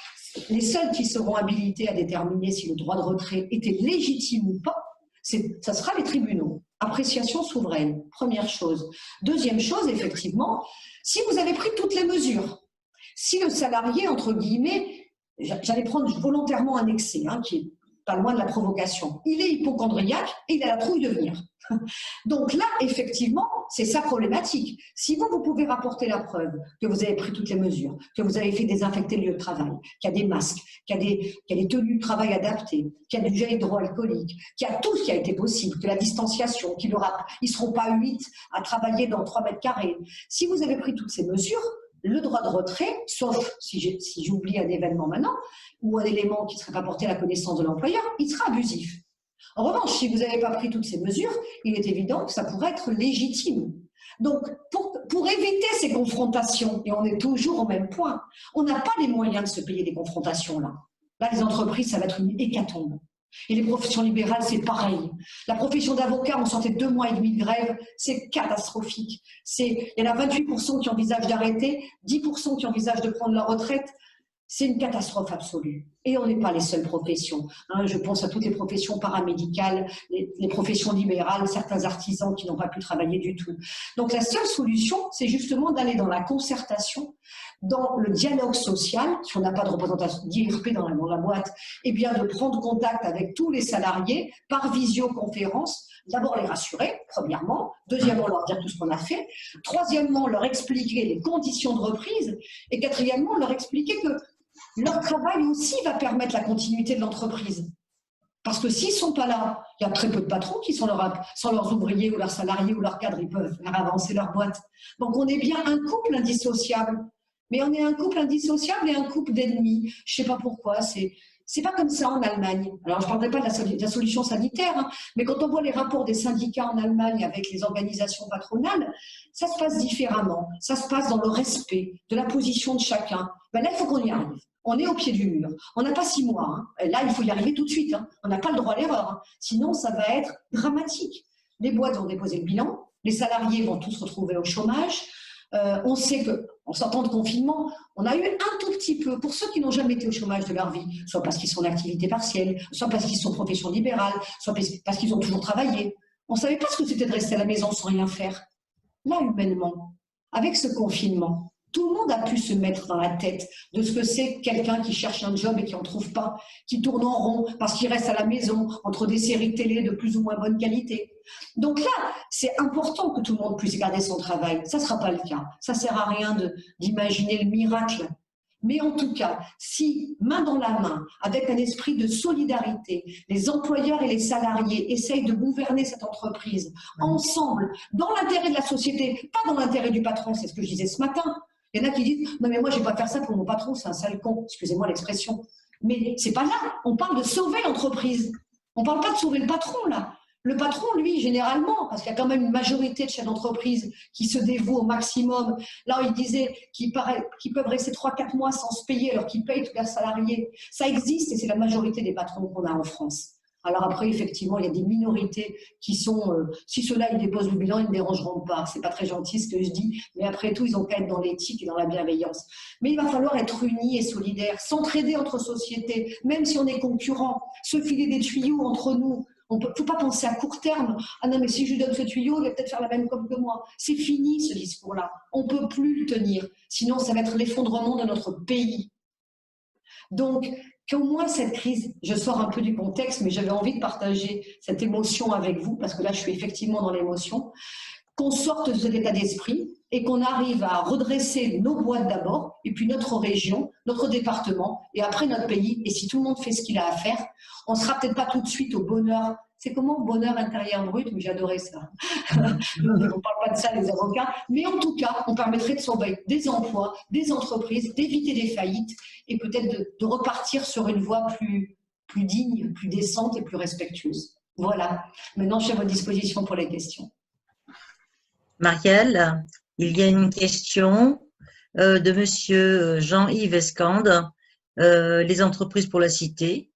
Les seuls qui seront habilités à déterminer si le droit de retrait était légitime ou pas, ça sera les tribunaux. Appréciation souveraine, première chose. Deuxième chose, effectivement, si vous avez pris toutes les mesures, si le salarié, entre guillemets, j'allais prendre volontairement un excès, hein, qui est pas loin de la provocation, il est hypocondriaque et il a la trouille de venir. Donc là, effectivement, c'est sa problématique. Si vous pouvez rapporter la preuve que vous avez pris toutes les mesures, que vous avez fait désinfecter le lieu de travail, qu'il y a des masques, qu'il y a des tenues de travail adaptées, qu'il y a du gel hydroalcoolique, qu'il y a tout ce qui a été possible, que la distanciation, qu'ils ne seront pas 8 à travailler dans 3 mètres carrés. Si vous avez pris toutes ces mesures, le droit de retrait, sauf si j'oublie un événement maintenant, ou un élément qui serait rapporté à la connaissance de l'employeur, il sera abusif. En revanche, si vous n'avez pas pris toutes ces mesures, il est évident que ça pourrait être légitime. Donc, pour éviter ces confrontations, et on est toujours au même point, on n'a pas les moyens de se payer des confrontations là. Là, les entreprises, ça va être une hécatombe. Et les professions libérales, c'est pareil. La profession d'avocat, on sortait de 2 mois et demi de grève, c'est catastrophique. Il y en a 28% qui envisagent d'arrêter, 10% qui envisagent de prendre leur retraite. C'est une catastrophe absolue. Et on n'est pas les seules professions. Je pense à toutes les professions paramédicales, les professions libérales, certains artisans qui n'ont pas pu travailler du tout. Donc la seule solution, c'est justement d'aller dans la concertation, dans le dialogue social, si on n'a pas de représentation d'IRP dans la boîte, et bien de prendre contact avec tous les salariés par visioconférence, d'abord les rassurer, premièrement, deuxièmement leur dire tout ce qu'on a fait, troisièmement leur expliquer les conditions de reprise, et quatrièmement leur expliquer que leur travail aussi va permettre la continuité de l'entreprise. Parce que s'ils ne sont pas là, il y a très peu de patrons qui sont sans leurs ouvriers ou leurs salariés ou leurs cadres, ils peuvent faire avancer leur boîte. Donc on est bien un couple indissociable. Mais on est un couple indissociable et un couple d'ennemis. Je ne sais pas pourquoi, c'est pas comme ça en Allemagne. Alors je ne parlerai pas de la solution sanitaire, mais quand on voit les rapports des syndicats en Allemagne avec les organisations patronales, ça se passe différemment. Ça se passe dans le respect de la position de chacun. Ben là, il faut qu'on y arrive. On est au pied du mur. On n'a pas 6 mois. Là, il faut y arriver tout de suite. On n'a pas le droit à l'erreur. Sinon, ça va être dramatique. Les boîtes vont déposer le bilan. Les salariés vont tous se retrouver au chômage. On sait qu'en sortant de confinement, on a eu un tout petit peu, pour ceux qui n'ont jamais été au chômage de leur vie, soit parce qu'ils sont en activité partielle, soit parce qu'ils sont en profession libérale, soit parce qu'ils ont toujours travaillé. On ne savait pas ce que c'était de rester à la maison sans rien faire. Là, humainement, avec ce confinement, tout le monde a pu se mettre dans la tête de ce que c'est quelqu'un qui cherche un job et qui n'en trouve pas, qui tourne en rond parce qu'il reste à la maison entre des séries télé de plus ou moins bonne qualité. Donc là, c'est important que tout le monde puisse garder son travail. Ça ne sera pas le cas. Ça ne sert à rien d'imaginer le miracle. Mais en tout cas, si, main dans la main, avec un esprit de solidarité, les employeurs et les salariés essayent de gouverner cette entreprise ensemble, dans l'intérêt de la société, pas dans l'intérêt du patron, c'est ce que je disais ce matin. Il y en a qui disent « Non mais moi je ne vais pas faire ça pour mon patron, c'est un sale con », excusez-moi l'expression. Mais c'est pas là, on parle de sauver l'entreprise. On ne parle pas de sauver le patron là. Le patron, lui, généralement, parce qu'il y a quand même une majorité de chefs d'entreprise qui se dévouent au maximum. Là, il disait qu'ils peuvent rester 3-4 mois sans se payer alors qu'ils payent tous leurs salariés. Ça existe et c'est la majorité des patrons qu'on a en France. Alors après, effectivement, il y a des minorités qui sont, si ceux-là, ils déposent le bilan, ils ne dérangeront pas. C'est pas très gentil ce que je dis, mais après tout, ils ont qu'à être dans l'éthique et dans la bienveillance. Mais il va falloir être unis et solidaires, s'entraider entre sociétés, même si on est concurrents, se filer des tuyaux entre nous. On ne faut pas penser à court terme. Ah non, mais si je lui donne ce tuyau, il va peut-être faire la même com que moi. C'est fini ce discours-là. On ne peut plus le tenir. Sinon, ça va être l'effondrement de notre pays. Donc, qu'au moins cette crise, je sors un peu du contexte, mais j'avais envie de partager cette émotion avec vous, parce que là, je suis effectivement dans l'émotion, qu'on sorte de cet état d'esprit et qu'on arrive à redresser nos boîtes d'abord, et puis notre région, notre département, et après notre pays. Et si tout le monde fait ce qu'il a à faire, on ne sera peut-être pas tout de suite au bonheur. C'est comment bonheur intérieur brut? Mais j'adorais ça. On ne parle pas de ça, les avocats. Mais en tout cas, on permettrait de sauver des emplois, des entreprises, d'éviter des faillites et peut-être de repartir sur une voie plus digne, plus décente et plus respectueuse. Voilà. Maintenant, je suis à votre disposition pour les questions. Marielle, il y a une question de monsieur Jean-Yves Escande, les entreprises pour la cité.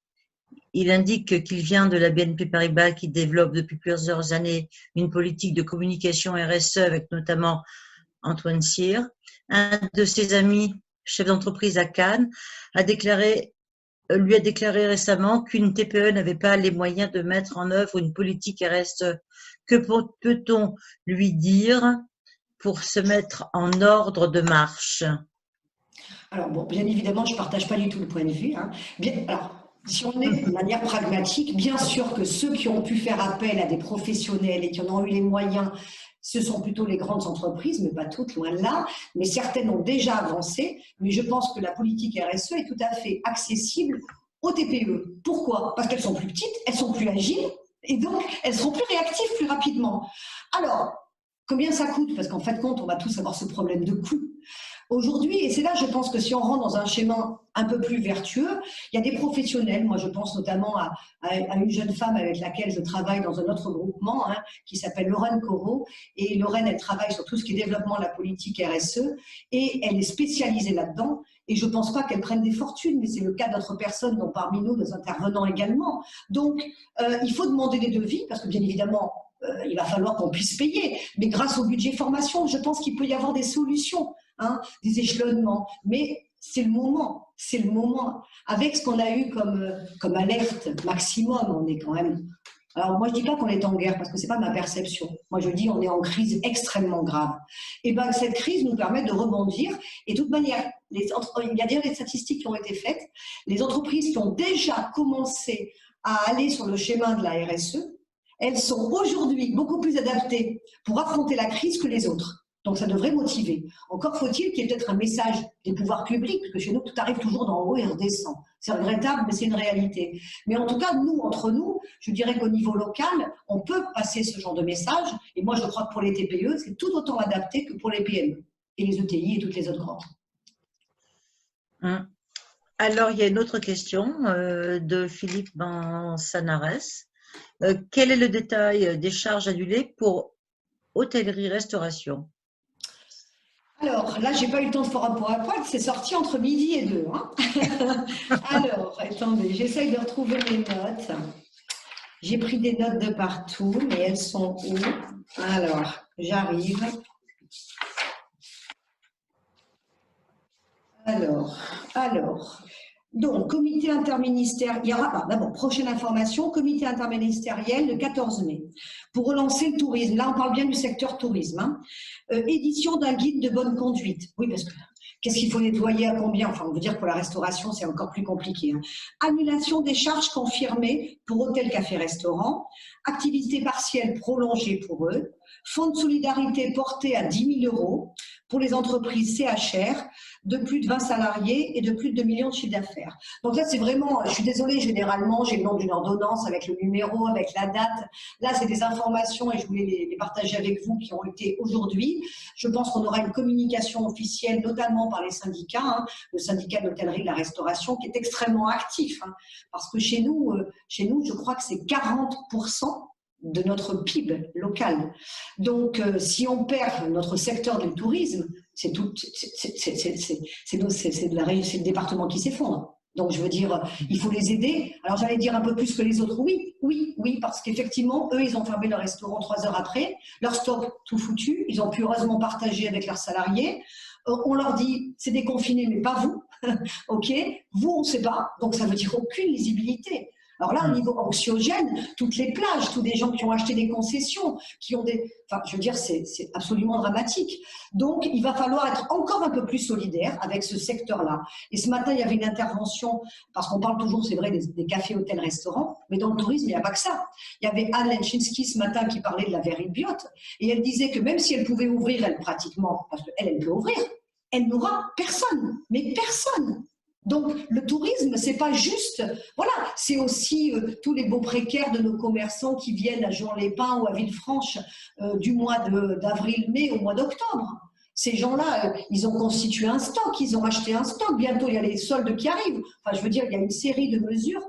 Il indique qu'il vient de la BNP Paribas qui développe depuis plusieurs années une politique de communication RSE avec notamment Antoine Cyr. Un de ses amis, chef d'entreprise à Cannes, lui a déclaré récemment qu'une TPE n'avait pas les moyens de mettre en œuvre une politique RSE. Que peut-on lui dire pour se mettre en ordre de marche? Alors, bon, bien évidemment, je ne partage pas du tout le point de vue. Alors, si on est de manière pragmatique, bien sûr que ceux qui ont pu faire appel à des professionnels et qui en ont eu les moyens, ce sont plutôt les grandes entreprises, mais pas toutes, loin de là. Mais certaines ont déjà avancé. Mais je pense que la politique RSE est tout à fait accessible aux TPE. Pourquoi? Parce qu'elles sont plus petites, elles sont plus agiles et donc elles seront plus réactives plus rapidement. Alors, combien ça coûte? Parce qu'en fait, on va tous avoir ce problème de coût. Aujourd'hui, et c'est là, je pense que si on rentre dans un schéma un peu plus vertueux, il y a des professionnels, moi je pense notamment à une jeune femme avec laquelle je travaille dans un autre groupement, hein, qui s'appelle Lorraine Corot, et Lorraine, elle travaille sur tout ce qui est développement de la politique RSE, et elle est spécialisée là-dedans, et je ne pense pas qu'elle prenne des fortunes, mais c'est le cas d'autres personnes, dont parmi nous, nos intervenants également. Donc, il faut demander des devis, parce que bien évidemment, il va falloir qu'on puisse payer, mais grâce au budget formation, je pense qu'il peut y avoir des solutions, hein, des échelonnements, mais c'est le moment, c'est le moment. Avec ce qu'on a eu comme alerte maximum, on est quand même... Alors moi je ne dis pas qu'on est en guerre, parce que ce n'est pas ma perception. Moi je dis on est en crise extrêmement grave. Et bien cette crise nous permet de rebondir, et de toute manière, il y a déjà des statistiques qui ont été faites, les entreprises qui ont déjà commencé à aller sur le schéma de la RSE, elles sont aujourd'hui beaucoup plus adaptées pour affronter la crise que les autres. Donc ça devrait motiver. Encore faut-il qu'il y ait peut-être un message des pouvoirs publics, parce que chez nous, tout arrive toujours d'en haut et redescend. C'est regrettable, mais c'est une réalité. Mais en tout cas, nous, entre nous, je dirais qu'au niveau local, on peut passer ce genre de message. Et moi, je crois que pour les TPE, c'est tout autant adapté que pour les PME et les ETI et toutes les autres grandes. Alors, il y a une autre question de Philippe Bansanares. Quel est le détail des charges annulées pour hôtellerie-restauration? Alors, là, j'ai pas eu le temps de faire un PowerPoint, c'est sorti entre midi et 2. Hein. Alors, attendez, j'essaye de retrouver mes notes. J'ai pris des notes de partout, mais elles sont où? Alors, j'arrive. Alors, donc, comité interministériel, il y aura, d'abord, prochaine information, comité interministériel le 14 mai, pour relancer le tourisme. Là, on parle bien du secteur tourisme. Hein. Édition d'un guide de bonne conduite. Oui, parce que qu'est-ce qu'il faut nettoyer à combien? Enfin, on veut dire que pour la restauration, c'est encore plus compliqué. Hein. Annulation des charges confirmées pour hôtel, café, restaurant. Activité partielle prolongée pour eux. Fonds de solidarité porté à 10 000 € pour les entreprises CHR de plus de 20 salariés et de plus de 2 millions de chiffre d'affaires. Donc là, c'est vraiment, je suis désolée, généralement, j'ai le nom d'une ordonnance avec le numéro, avec la date. Là, c'est des informations et je voulais les partager avec vous qui ont été aujourd'hui. Je pense qu'on aura une communication officielle, notamment par les syndicats, hein, le syndicat de l'hôtellerie et de la restauration, qui est extrêmement actif. Hein, parce que chez nous, je crois que c'est 40% de notre PIB local. Donc, si on perd notre secteur du tourisme, c'est le département qui s'effondre. Donc, je veux dire, il faut les aider. Alors, j'allais dire un peu plus que les autres. Oui, parce qu'effectivement, eux, ils ont fermé leur restaurant 3 heures après. Leur stock, tout foutu. Ils ont pu heureusement partager avec leurs salariés. On leur dit, c'est déconfiné, mais pas vous. OK? Vous, on ne sait pas. Donc, ça veut dire aucune lisibilité. Alors là, au niveau anxiogène, toutes les plages, tous les gens qui ont acheté des concessions, qui ont des... Enfin, je veux dire, c'est absolument dramatique. Donc, il va falloir être encore un peu plus solidaire avec ce secteur-là. Et ce matin, il y avait une intervention, parce qu'on parle toujours, c'est vrai, des cafés, hôtels, restaurants, mais dans le tourisme, il n'y a pas que ça. Il y avait Anne Lenchinski ce matin qui parlait de la verrie biote, et elle disait que même si elle pouvait ouvrir, elle pratiquement, parce qu'elle, elle peut ouvrir, elle n'aura personne, mais personne. Donc, le tourisme, c'est pas juste, voilà, c'est aussi tous les beaux précaires de nos commerçants qui viennent à Juan-les-Pins ou à Villefranche du mois d'avril-mai au mois d'octobre. Ces gens-là, ils ont constitué un stock, ils ont acheté un stock. Bientôt, il y a les soldes qui arrivent. Enfin, je veux dire, il y a une série de mesures.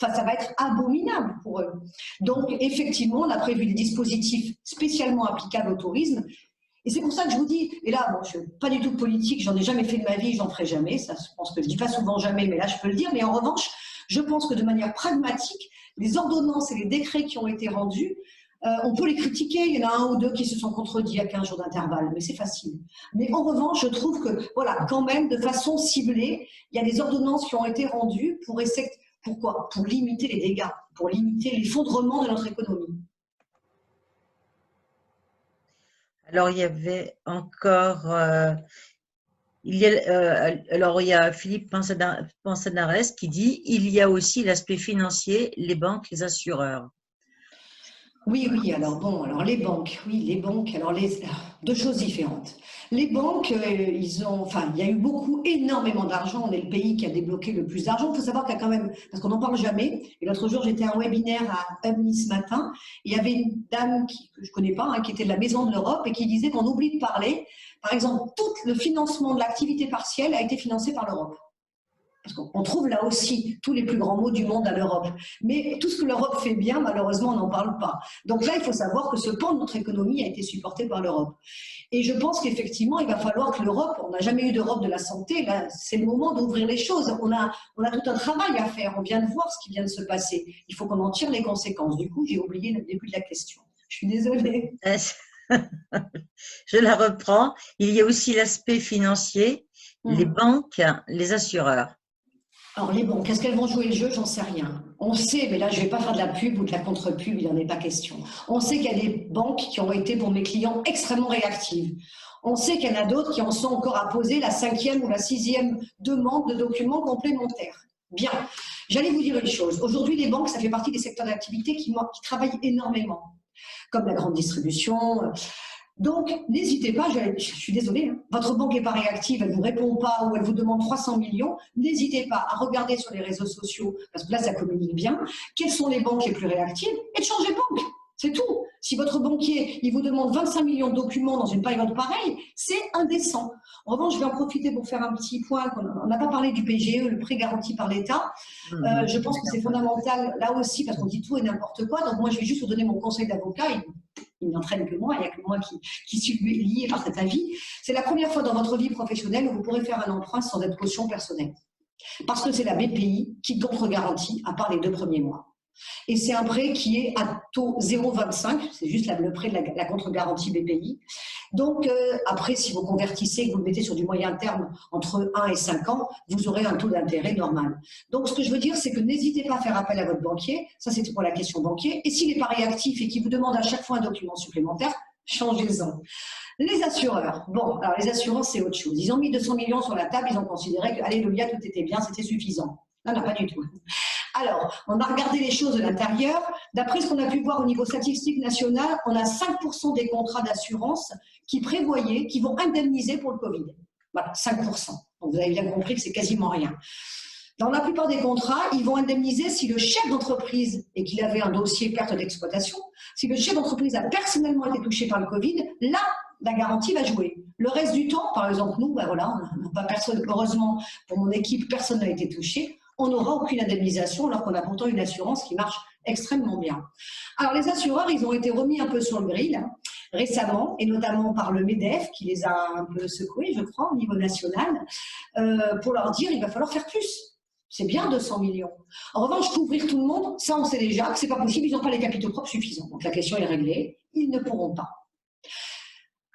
Enfin, ça va être abominable pour eux. Donc, effectivement, on a prévu des dispositifs spécialement applicables au tourisme. Et c'est pour ça que je vous dis, et là, bon, je ne suis pas du tout politique, j'en ai jamais fait de ma vie, j'en ferai jamais, ça, je pense que je ne dis pas souvent jamais, mais là, je peux le dire. Mais en revanche, je pense que de manière pragmatique, les ordonnances et les décrets qui ont été rendus, on peut les critiquer, il y en a un ou deux qui se sont contredits à 15 jours d'intervalle, mais c'est facile. Mais en revanche, je trouve que, voilà, quand même, de façon ciblée, il y a des ordonnances qui ont été rendues pour essayer, pourquoi? Pour limiter les dégâts, pour limiter l'effondrement de notre économie. Alors, il y avait encore, il y a Philippe Pansanares qui dit, il y a aussi l'aspect financier, les banques, les assureurs. Oui, oui, alors bon, alors les banques, oui, les banques, alors deux choses différentes. Les banques, il y a eu énormément d'argent. On est le pays qui a débloqué le plus d'argent. Il faut savoir qu'il y a quand même, parce qu'on n'en parle jamais. Et l'autre jour, j'étais à un webinaire à Ubni ce matin. Et il y avait une dame que je ne connais pas, hein, qui était de la Maison de l'Europe et qui disait qu'on oublie de parler. Par exemple, tout le financement de l'activité partielle a été financé par l'Europe. Parce qu'on trouve là aussi tous les plus grands mots du monde à l'Europe. Mais tout ce que l'Europe fait bien, malheureusement, on n'en parle pas. Donc là, il faut savoir que ce pan de notre économie a été supporté par l'Europe. Et je pense qu'effectivement, il va falloir que l'Europe, on n'a jamais eu d'Europe de la santé, là, c'est le moment d'ouvrir les choses. On a tout un travail à faire, on vient de voir ce qui vient de se passer. Il faut qu'on en tire les conséquences. Du coup, j'ai oublié le début de la question. Je suis désolée. Je la reprends. Il y a aussi l'aspect financier, les banques, les assureurs. Alors les banques, est-ce qu'elles vont jouer le jeu? J'en sais rien. On sait, mais là je ne vais pas faire de la pub ou de la contre-pub, il n'en est pas question. On sait qu'il y a des banques qui ont été pour mes clients extrêmement réactives. On sait qu'il y en a d'autres qui en sont encore à poser la 5e ou la 6e demande de documents complémentaires. Bien, j'allais vous dire une chose. Aujourd'hui les banques, ça fait partie des secteurs d'activité qui travaillent énormément, comme la grande distribution. Donc, n'hésitez pas, je suis désolée, hein, votre banque n'est pas réactive, elle ne vous répond pas ou elle vous demande 300 millions, n'hésitez pas à regarder sur les réseaux sociaux, parce que là, ça communique bien, quelles sont les banques les plus réactives et de changer de banque. C'est tout. Si votre banquier, il vous demande 25 millions de documents dans une période pareille, c'est indécent. En revanche, je vais en profiter pour faire un petit point. On n'a pas parlé du PGE, le prêt garanti par l'État. Je pense que c'est fondamental, là aussi, parce qu'on dit tout et n'importe quoi. Donc moi, je vais juste vous donner mon conseil d'avocat. Il n'entraîne que moi, il n'y a que moi qui suis lié par cet avis. C'est la première fois dans votre vie professionnelle où vous pourrez faire un emprunt sans être caution personnelle. Parce que c'est la BPI qui contre-garantit, à part les 2 premiers mois. Et c'est un prêt qui est à taux 0,25, c'est juste le prêt de la contre-garantie BPI. Donc, après, si vous convertissez, que vous le mettez sur du moyen terme entre 1 et 5 ans, vous aurez un taux d'intérêt normal. Donc, ce que je veux dire, c'est que n'hésitez pas à faire appel à votre banquier. Ça, c'est pour la question banquier. Et s'il n'est pas réactif et qu'il vous demande à chaque fois un document supplémentaire, changez-en. Les assureurs. Bon, alors les assureurs, c'est autre chose. Ils ont mis 200 millions sur la table, ils ont considéré que, alléluia, tout était bien, c'était suffisant. Non, non, pas du tout. Alors, on a regardé les choses de l'intérieur. D'après ce qu'on a pu voir au niveau statistique national, on a 5% des contrats d'assurance qui prévoyaient, qui vont indemniser pour le Covid. Voilà, 5%. Donc, vous avez bien compris que c'est quasiment rien. Dans la plupart des contrats, ils vont indemniser si le chef d'entreprise, et qu'il avait un dossier perte d'exploitation, si le chef d'entreprise a personnellement été touché par le Covid, là, la garantie va jouer. Le reste du temps, par exemple, nous, ben voilà, on n'a pas personne, heureusement, pour mon équipe, personne n'a été touché. On n'aura aucune indemnisation alors qu'on a pourtant une assurance qui marche extrêmement bien. Alors les assureurs, ils ont été remis un peu sur le grill récemment, et notamment par le MEDEF qui les a un peu secoués, je crois, au niveau national, pour leur dire il va falloir faire plus. C'est bien 200 millions. En revanche, couvrir tout le monde, ça on sait déjà que ce n'est pas possible, ils n'ont pas les capitaux propres suffisants. Donc la question est réglée, ils ne pourront pas.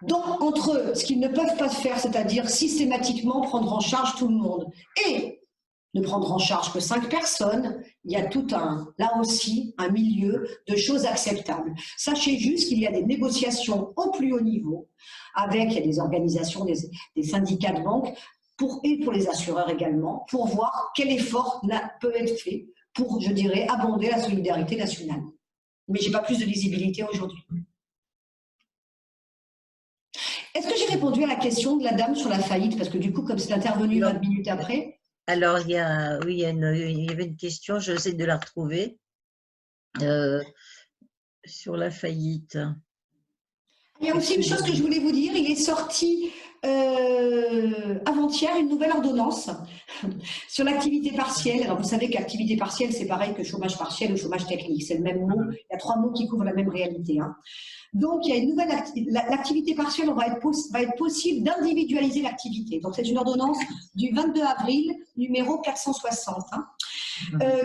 Donc, entre eux, ce qu'ils ne peuvent pas faire, c'est-à-dire systématiquement prendre en charge tout le monde, et ne prendre en charge que 5 personnes, il y a tout là aussi, un milieu de choses acceptables. Sachez juste qu'il y a des négociations au plus haut niveau, il y a des organisations, des syndicats de banque, et pour les assureurs également, pour voir quel effort peut être fait pour, je dirais, abonder la solidarité nationale. Mais je n'ai pas plus de visibilité aujourd'hui. Est-ce que j'ai répondu à la question de la dame sur la faillite? Parce que du coup, comme c'est intervenu 20 minutes après… Alors, il y avait une question, j'essaie de la retrouver, sur la faillite. Il y a aussi une chose que je voulais vous dire, il est sorti avant-hier une nouvelle ordonnance sur l'activité partielle. Alors vous savez qu'activité partielle, c'est pareil que chômage partiel ou chômage technique, c'est le même mot, il y a 3 mots qui couvrent la même réalité. Hein. Donc, il y a une nouvelle l'activité partielle, va être possible d'individualiser l'activité. Donc, c'est une ordonnance du 22 avril, numéro 460,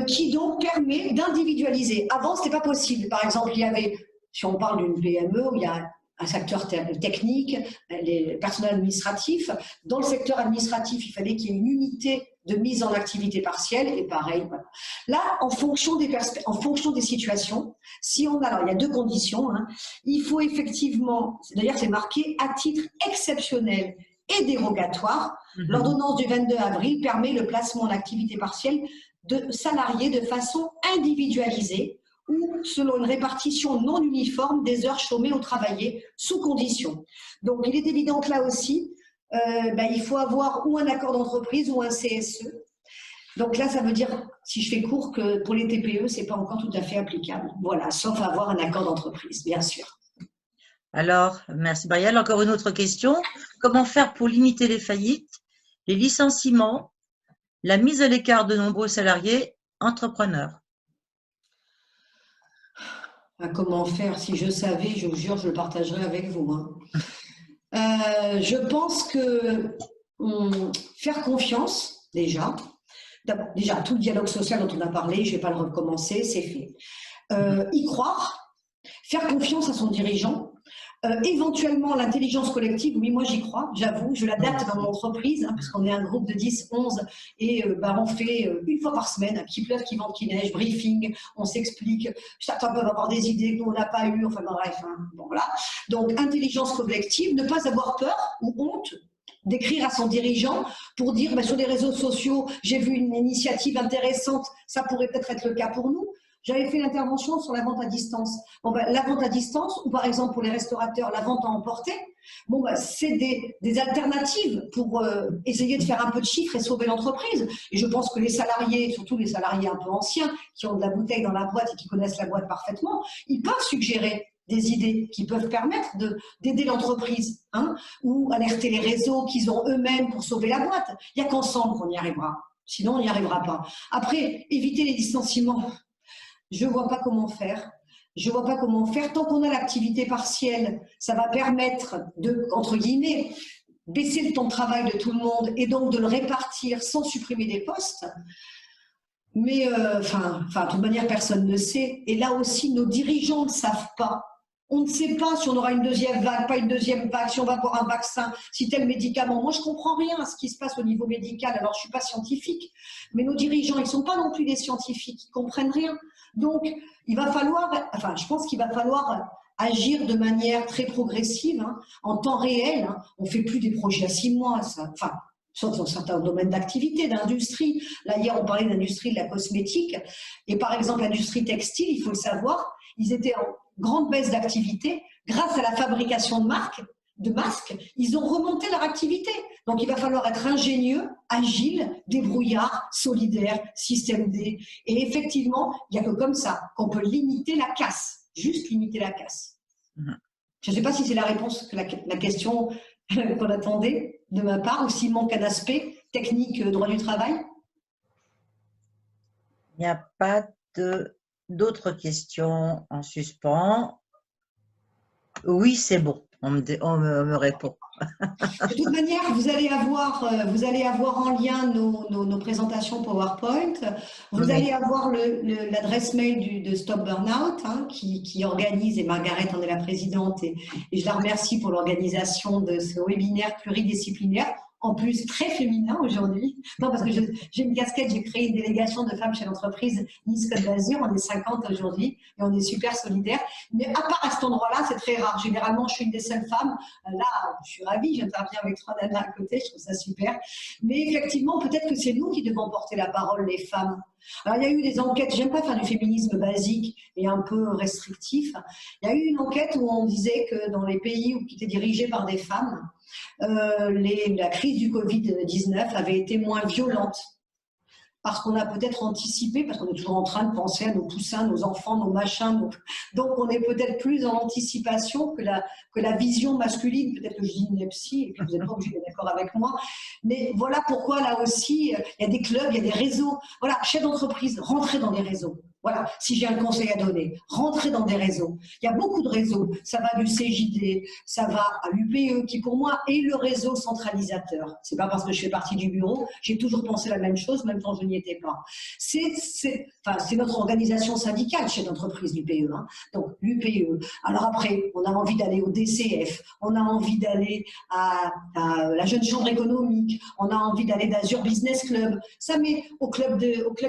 qui donc permet d'individualiser. Avant, ce n'était pas possible. Par exemple, il y avait, si on parle d'une PME, où il y a un secteur technique, les personnels administratifs. Dans le secteur administratif, il fallait qu'il y ait une unité de mise en activité partielle, et pareil. Voilà. Là, en fonction des situations, si on a, alors il y a 2 conditions, hein, il faut effectivement, d'ailleurs c'est marqué à titre exceptionnel et dérogatoire, l'ordonnance du 22 avril permet le placement en activité partielle de salariés de façon individualisée ou selon une répartition non uniforme des heures chômées ou travaillées sous condition. Donc, il est évident que là aussi, il faut avoir ou un accord d'entreprise ou un CSE. Donc là, ça veut dire, si je fais court, que pour les TPE, ce n'est pas encore tout à fait applicable. Voilà, sauf avoir un accord d'entreprise, bien sûr. Alors, merci Marielle. Encore une autre question. Comment faire pour limiter les faillites, les licenciements, la mise à l'écart de nombreux salariés entrepreneurs? Comment faire? Si je savais, je vous jure, je le partagerais avec vous. Je pense que faire confiance, déjà, tout le dialogue social dont on a parlé, je ne vais pas le recommencer, c'est fait. Y croire, faire confiance à son dirigeant, éventuellement l'intelligence collective, oui, moi j'y crois, j'avoue, je l'adapte dans mon entreprise, parce qu'on est un groupe de 10, 11, et on fait une fois par semaine, qu'il pleuve, qu'il vente, qu'il neige, briefing, on s'explique, certains peuvent avoir des idées que nous on n'a pas eues, enfin bref, bon voilà. Donc intelligence collective, ne pas avoir peur ou honte d'écrire à son dirigeant pour dire sur les réseaux sociaux, j'ai vu une initiative intéressante, ça pourrait peut-être être le cas pour nous. J'avais fait l'intervention sur la vente à distance. La vente à distance, ou par exemple pour les restaurateurs, la vente à emporter, c'est des alternatives pour essayer de faire un peu de chiffres et sauver l'entreprise. Et je pense que les salariés, surtout les salariés un peu anciens, qui ont de la bouteille dans la boîte et qui connaissent la boîte parfaitement, ils peuvent suggérer des idées qui peuvent permettre d'aider l'entreprise, ou alerter les réseaux qu'ils ont eux-mêmes pour sauver la boîte. Il n'y a qu'ensemble qu'on y arrivera. Sinon, on n'y arrivera pas. Après, éviter les licenciements. Je ne vois pas comment faire. Je ne vois pas comment faire. Tant qu'on a l'activité partielle, ça va permettre de, entre guillemets, baisser le temps de travail de tout le monde et donc de le répartir sans supprimer des postes. Mais, de toute manière, personne ne sait. Et là aussi, nos dirigeants ne savent pas. On ne sait pas si on aura une deuxième vague, pas une deuxième vague, si on va avoir un vaccin, si tel médicament. Moi, je ne comprends rien à ce qui se passe au niveau médical. Alors, je ne suis pas scientifique, mais nos dirigeants, ils ne sont pas non plus des scientifiques, ils ne comprennent rien. Donc, il va falloir, je pense qu'il va falloir agir de manière très progressive, en temps réel. On ne fait plus des projets à 6 mois, sauf dans certains domaines d'activité, d'industrie. Là, hier, on parlait d'industrie de la cosmétique. Et par exemple, l'industrie textile, il faut le savoir, ils étaient en grande baisse d'activité. Grâce à la fabrication de masques, ils ont remonté leur activité. Donc, il va falloir être ingénieux, agile, débrouillard, solidaire, système D. Et effectivement, il n'y a que comme ça qu'on peut limiter la casse, juste limiter la casse. Je ne sais pas si c'est la réponse, la question qu'on attendait de ma part, ou s'il manque un aspect technique droit du travail. Il n'y a pas d'autres questions en suspens. Oui, c'est bon, on me répond. De toute manière, vous allez avoir en lien nos présentations PowerPoint. Vous allez avoir l'adresse mail de Stop Burnout qui organise, et Margaret en est la présidente, et je la remercie pour l'organisation de ce webinaire pluridisciplinaire. En plus, très féminin aujourd'hui. Non, parce que j'ai une casquette, j'ai créé une délégation de femmes chez l'entreprise Nice Côte d'Azur. On est 50 aujourd'hui et on est super solidaires. Mais à part à cet endroit-là, c'est très rare. Généralement, je suis une des seules femmes. Là, je suis ravie, j'interviens avec 3 nanas à côté, je trouve ça super. Mais effectivement, peut-être que c'est nous qui devons porter la parole, les femmes. Alors, il y a eu des enquêtes, j'aime pas faire du féminisme basique et un peu restrictif. Il y a eu une enquête où on disait que dans les pays qui étaient dirigés par des femmes, la crise du Covid-19 avait été moins violente. Parce qu'on a peut-être anticipé, parce qu'on est toujours en train de penser à nos poussins, nos enfants, nos machins. Donc on est peut-être plus en anticipation que la vision masculine. Peut-être que je dis une nepsie, et puis vous n'êtes pas obligé d'être d'accord avec moi. Mais voilà pourquoi là aussi, il y a des clubs, il y a des réseaux. Voilà, chef d'entreprise, rentrez dans des réseaux. Voilà, si j'ai un conseil à donner, rentrez dans des réseaux. Il y a beaucoup de réseaux. Ça va du CJD, ça va à l'UPE, qui pour moi est le réseau centralisateur. C'est pas parce que je fais partie du bureau, j'ai toujours pensé la même chose, même quand je n'y étais pas. C'est notre organisation syndicale chez l'entreprise, l'UPE. Donc, l'UPE. Alors après, on a envie d'aller au DCF, on a envie d'aller à la Jeune Chambre économique, on a envie d'aller d'Azur Business Club. Ça met au club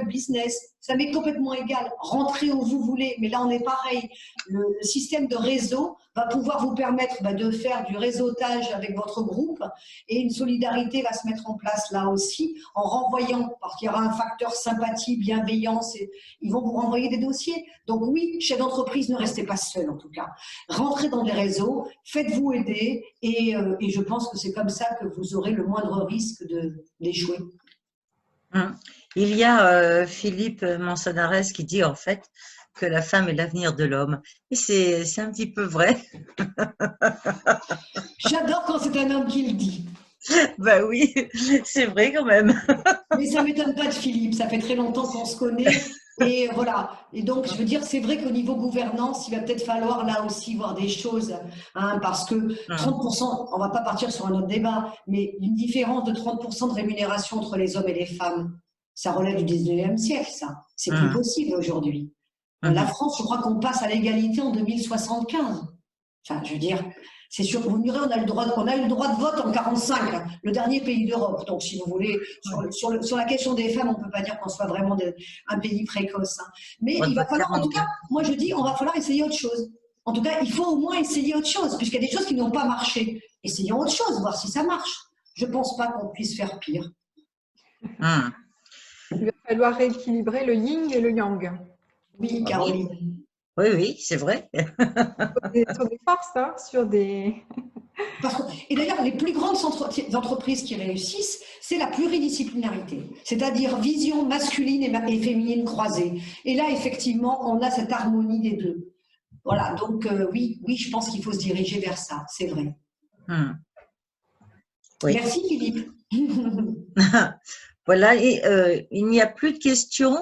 business. ça m'est complètement égal. Rentrez où vous voulez, mais là on est pareil. Le système de réseau va pouvoir vous permettre de faire du réseautage avec votre groupe et une solidarité va se mettre en place là aussi en renvoyant, parce qu'il y aura un facteur sympathie, bienveillance, et ils vont vous renvoyer des dossiers. Donc oui, chef d'entreprise, ne restez pas seul en tout cas. Rentrez dans des réseaux, faites-vous aider et je pense que c'est comme ça que vous aurez le moindre risque d'échouer. Il y a Philippe Manzanares qui dit en fait que la femme est l'avenir de l'homme. Et c'est un petit peu vrai. J'adore quand c'est un homme qui le dit. Ben oui, c'est vrai quand même. Mais ça ne m'étonne pas de Philippe, ça fait très longtemps qu'on se connaît. Et voilà. Et donc, je veux dire, c'est vrai qu'au niveau gouvernance, il va peut-être falloir là aussi voir des choses, hein, parce que 30%, on ne va pas partir sur un autre débat, mais une différence de 30% de rémunération entre les hommes et les femmes, ça relève du 19e siècle, ça. C'est plus possible aujourd'hui. La France, je crois qu'on passe à l'égalité en 2075. Enfin, je veux dire, c'est sûr que vous me direz, on a eu le droit de vote en 45, le dernier pays d'Europe. Donc, si vous voulez, sur la question des femmes, on ne peut pas dire qu'on soit vraiment un pays précoce. Hein. Mais il va falloir, en tout cas, moi je dis, on va falloir essayer autre chose. En tout cas, il faut au moins essayer autre chose, puisqu'il y a des choses qui n'ont pas marché. Essayons autre chose, voir si ça marche. Je ne pense pas qu'on puisse faire pire. Il va falloir rééquilibrer le yin et le yang. Oui, Caroline. Oui, c'est vrai. Sur des forces, hein, sur des… Et d'ailleurs, les plus grandes entreprises qui réussissent, c'est la pluridisciplinarité, c'est-à-dire vision masculine et féminine croisée. Et là, effectivement, on a cette harmonie des deux. Voilà, donc oui, je pense qu'il faut se diriger vers ça, c'est vrai. Oui. Merci Philippe. Voilà, et il n'y a plus de questions.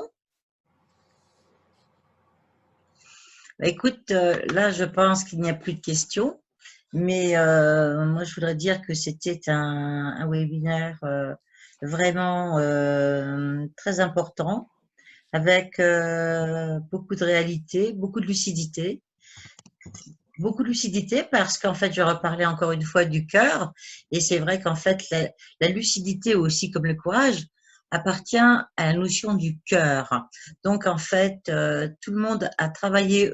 Écoute, là, je pense qu'il n'y a plus de questions, mais moi, je voudrais dire que c'était un webinaire vraiment très important, avec beaucoup de réalité, beaucoup de lucidité. Beaucoup de lucidité parce qu'en fait, je reparlais encore une fois du cœur, et c'est vrai qu'en fait, la lucidité aussi, comme le courage, appartient à la notion du cœur. Donc, en fait, tout le monde a travaillé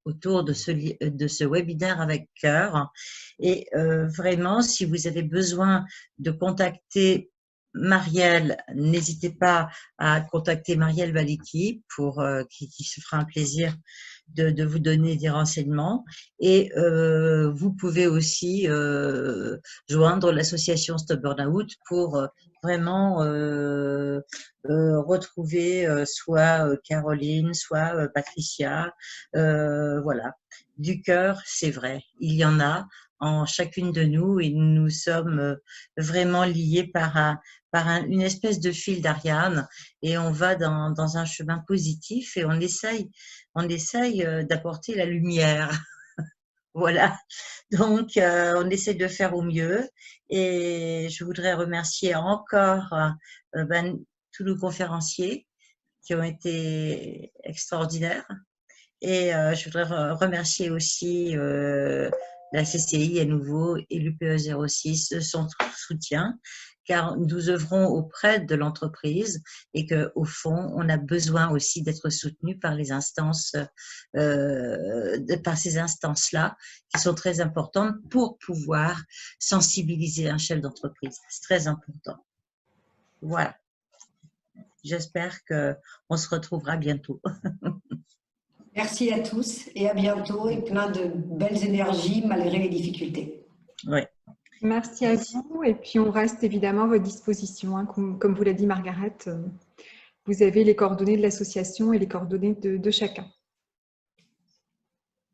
autour de ce webinaire avec cœur. Et vraiment, si vous avez besoin de contacter Marielle, n'hésitez pas à contacter Marielle Baliki pour qui se fera un plaisir de vous donner des renseignements. Et vous pouvez aussi joindre l'association Stop Burnout pour vraiment retrouver soit Caroline, soit Patricia. Voilà, du cœur, c'est vrai, il y en a en chacune de nous et nous sommes vraiment liés par une espèce de fil d'Ariane, et on va dans un chemin positif et on essaye d'apporter la lumière. Voilà, donc on essaie de faire au mieux, et je voudrais remercier encore tous nos conférenciers qui ont été extraordinaires, et je voudrais remercier aussi la CCI à nouveau et l'UPE 06 de son soutien, car nous œuvrons auprès de l'entreprise et qu'au fond, on a besoin aussi d'être soutenu par les instances, par ces instances-là qui sont très importantes pour pouvoir sensibiliser un chef d'entreprise. C'est très important. Voilà. J'espère qu'on se retrouvera bientôt. Merci à tous et à bientôt, et plein de belles énergies malgré les difficultés. Oui. Merci à vous, et puis on reste évidemment à votre disposition. Hein. Comme vous l'a dit Margaret, vous avez les coordonnées de l'association et les coordonnées de chacun.